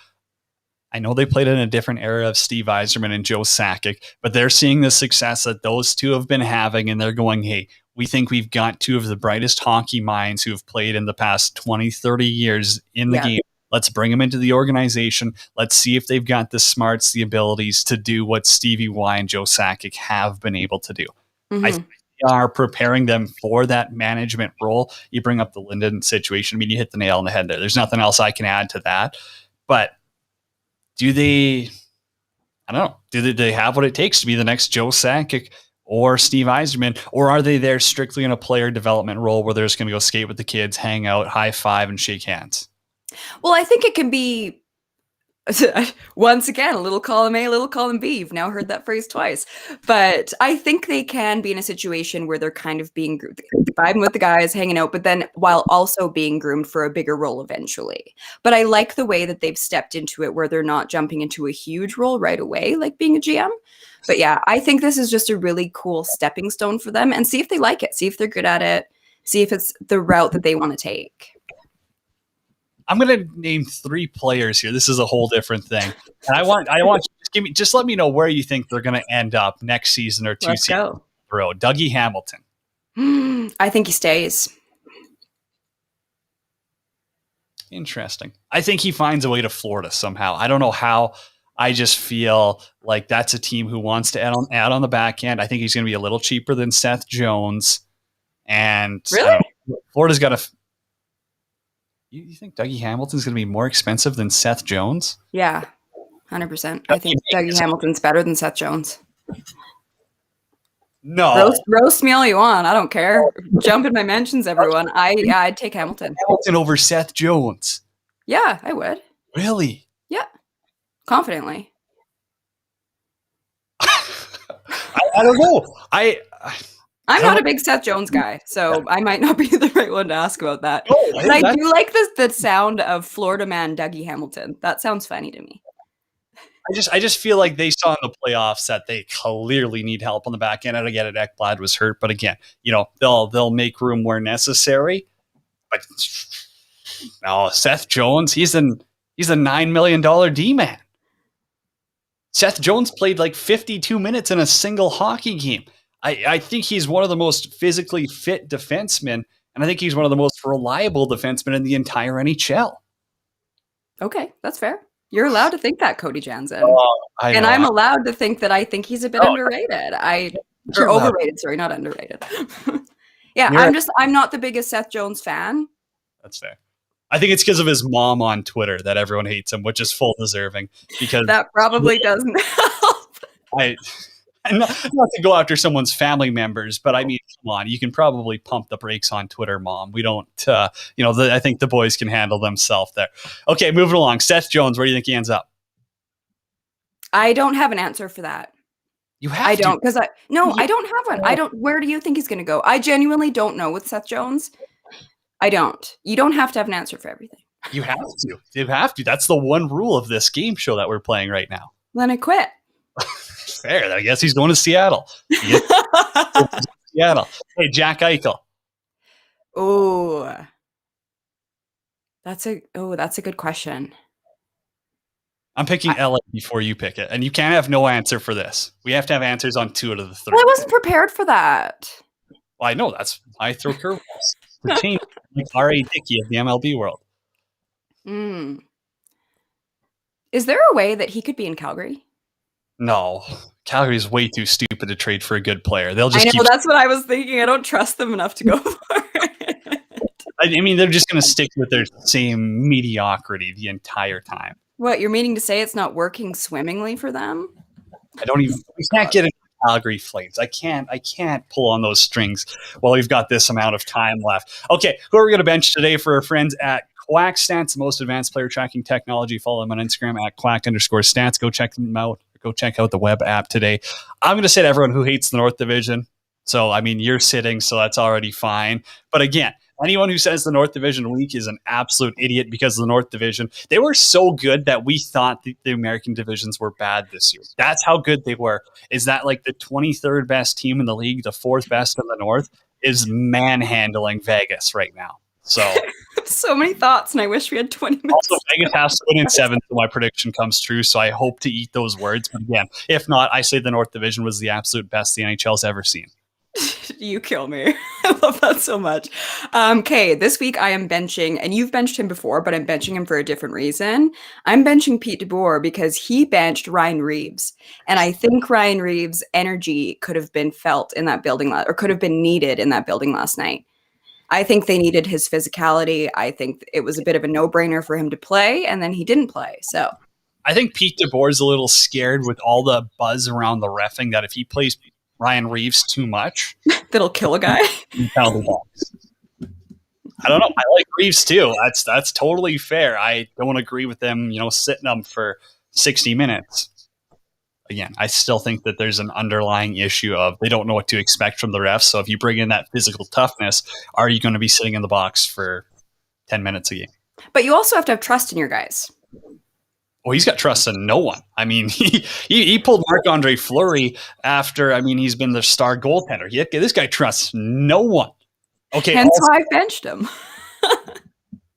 I know they played in a different era of Steve Yzerman and Joe Sakic, but they're seeing the success that those two have been having, and they're going, hey, we think we've got two of the brightest hockey minds who have played in the past 20, 30 years in the game. Let's bring them into the organization. Let's see if they've got the smarts, the abilities to do what Stevie Y and Joe Sakic have been able to do. I think they are preparing them for that management role. You bring up the Linden situation. I mean, you hit the nail on the head there. There's nothing else I can add to that. But do they have what it takes to be the next Joe Sakic or Steve Yzerman, or are they there strictly in a player development role where they're just going to go skate with the kids, hang out, high five, and shake hands? Well, I think it can be, once again, a little column A, a little column B. You've now heard that phrase twice. But I think they can be in a situation where they're kind of being vibing with the guys, hanging out, but then while also being groomed for a bigger role eventually. But I like the way that they've stepped into it, where they're not jumping into a huge role right away, like being a GM. But yeah, I think this is just a really cool stepping stone for them, and see if they like it, see if they're good at it, see if it's the route that they want to take. I'm going to name 3 players here. This is a whole different thing. And I want you just let me know where you think they're going to end up next season or 2 seasons in a row. Dougie Hamilton. I think he stays. Interesting. I think he finds a way to Florida somehow. I don't know how. I just feel like that's a team who wants to add on the back end. I think he's going to be a little cheaper than Seth Jones. And really? Florida's got a... You think Dougie Hamilton's going to be more expensive than Seth Jones? Yeah, 100%. I think Dougie Hamilton's better than Seth Jones. No. Roast me all you want. I don't care. Jump in my mentions, everyone. I'd take Hamilton. Hamilton over Seth Jones. Yeah, I would. Really? Yeah. Confidently. I don't know. I'm not a big Seth Jones guy, so I might not be the right one to ask about that. No, but I do like the sound of Florida man Dougie Hamilton. That sounds funny to me. I just feel like they saw in the playoffs that they clearly need help on the back end. I don't get it. Ekblad was hurt, but again, they'll make room where necessary. But no, Seth Jones, he's a $9 million D-man. Seth Jones played like 52 minutes in a single hockey game. I think he's one of the most physically fit defensemen, and I think he's one of the most reliable defensemen in the entire NHL. Okay, that's fair. You're allowed to think that, Cody Janzen. I'm allowed to think that I think he's a bit underrated. Or overrated, sorry, not underrated. Yeah, I'm not the biggest Seth Jones fan. That's fair. I think it's because of his mom on Twitter that everyone hates him, which is full deserving. Because that probably doesn't help. Not to go after someone's family members, but I mean, come on, you can probably pump the brakes on Twitter, Mom. We don't, I think the boys can handle themselves there. Okay, moving along. Seth Jones, where do you think he ends up? I don't have an answer for that. You have I don't, because I don't have one. Where do you think he's going to go? I genuinely don't know with Seth Jones. I don't. You don't have to have an answer for everything. You have to. You have to. That's the one rule of this game show that we're playing right now. Then I quit. Fair. I guess he's going to Seattle. Seattle. Hey, Jack Eichel. Oh, that's a good question. I'm picking LA before you pick it, and you can't have no answer for this. We have to have answers on 2 out of the 3. Well, I wasn't prepared for that. Well, I know that's why I throw curveballs to change, like R.A. Dickey of the MLB world. Is there a way that he could be in Calgary? No, Calgary's way too stupid to trade for a good player. They'll just. I know, that's what I was thinking. I don't trust them enough to go for it. I mean, they're just going to stick with their same mediocrity the entire time. What, you're meaning to say it's not working swimmingly for them? We can't get into Calgary Flames. I can't pull on those strings while we've got this amount of time left. Okay, who are we going to bench today for our friends at Quack Stats, the most advanced player tracking technology? Follow them on Instagram at @quack_stats. Go check them out. Go check out the web app today. I'm going to say to everyone who hates the North Division. So, I mean, you're sitting, so that's already fine. But again, anyone who says the North Division weak is an absolute idiot, because the North Division, they were so good that we thought the American divisions were bad this year. That's how good they were. Is that like the 23rd best team in the league, the 4th best in the North, is manhandling Vegas right now. So so many thoughts, and I wish we had 20 minutes. Also, Vegas has to win in 7 so my prediction comes true, so I hope to eat those words. But again, if not, I say the North Division was the absolute best the NHL's ever seen. You kill me. I love that so much. Okay, this week I am benching, and you've benched him before, but I'm benching him for a different reason. I'm benching Pete DeBoer because he benched Ryan Reeves. And I think Ryan Reeves' energy could have been felt in that building, or could have been needed in that building last night. I think they needed his physicality. I think it was a bit of a no-brainer for him to play, and then he didn't play. So I think Pete DeBoer's a little scared with all the buzz around the reffing that if he plays Ryan Reeves too much, that'll kill a guy. I don't know. I like Reeves too. That's totally fair. I don't agree with them, sitting him for 60 minutes. Again, I still think that there's an underlying issue of they don't know what to expect from the refs. So if you bring in that physical toughness, are you going to be sitting in the box for 10 minutes a game? But you also have to have trust in your guys. Well, he's got trust in no one. I mean, he pulled Marc-Andre Fleury after, he's been the star goaltender. This guy trusts no one. Okay. Hence why I benched him.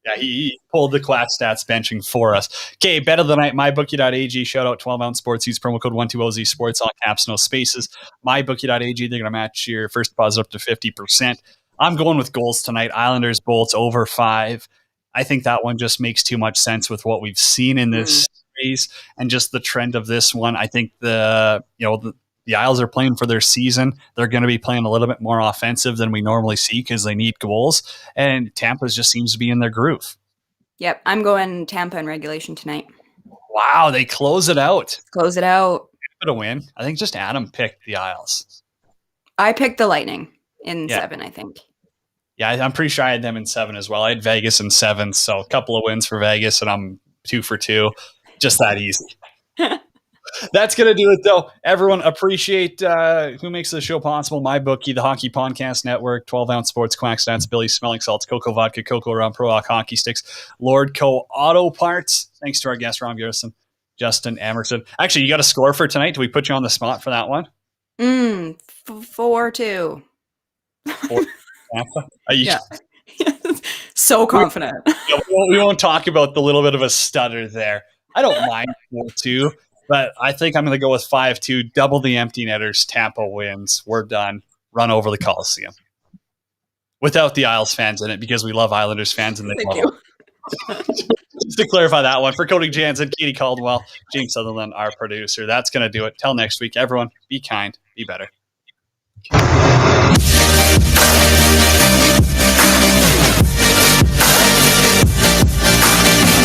Yeah, he pulled the Quack Stats benching for us. Okay, bet of the night, mybookie.ag. Shout out 12-ounce sports. Use promo code 120Z Sports, all caps, no spaces. Mybookie.ag, they're going to match your first deposit up to 50%. I'm going with goals tonight. Islanders, Bolts, over 5. I think that one just makes too much sense with what we've seen in this series and just the trend of this one. I think the Isles are playing for their season. They're going to be playing a little bit more offensive than we normally see because they need goals. And Tampa just seems to be in their groove. Yep, I'm going Tampa in regulation tonight. Wow, they close it out. Close it out. A win. I think just Adam picked the Isles. I picked the Lightning in 7, I think. Yeah, I'm pretty sure I had them in 7 as well. I had Vegas in 7, so a couple of wins for Vegas, and I'm 2 for 2. Just that easy. That's going to do it, though. Everyone, appreciate who makes the show possible. MyBookie, the Hockey Podcast Network, 12-Ounce Sports, Quack Stats, Billy Smelling Salts, Cocoa Vodka, Cocoa Rum, Pro Rock Hockey Sticks, Lordco Auto Parts. Thanks to our guests, Ron Garrison, Justin Emerson. Actually, you got a score for tonight? Do we put you on the spot for that one? 4-2. Yeah. So confident. We won't talk about the little bit of a stutter there. I don't mind 4-2. But I think I'm going to go with 5-2, double the empty netters. Tampa wins. We're done. Run over the Coliseum. Without the Isles fans in it, because we love Islanders fans and they love them. Just to clarify that one, for Cody Janzen, Katie Caldwell, James Sutherland, our producer. That's going to do it. Till next week, everyone, be kind, be better. week.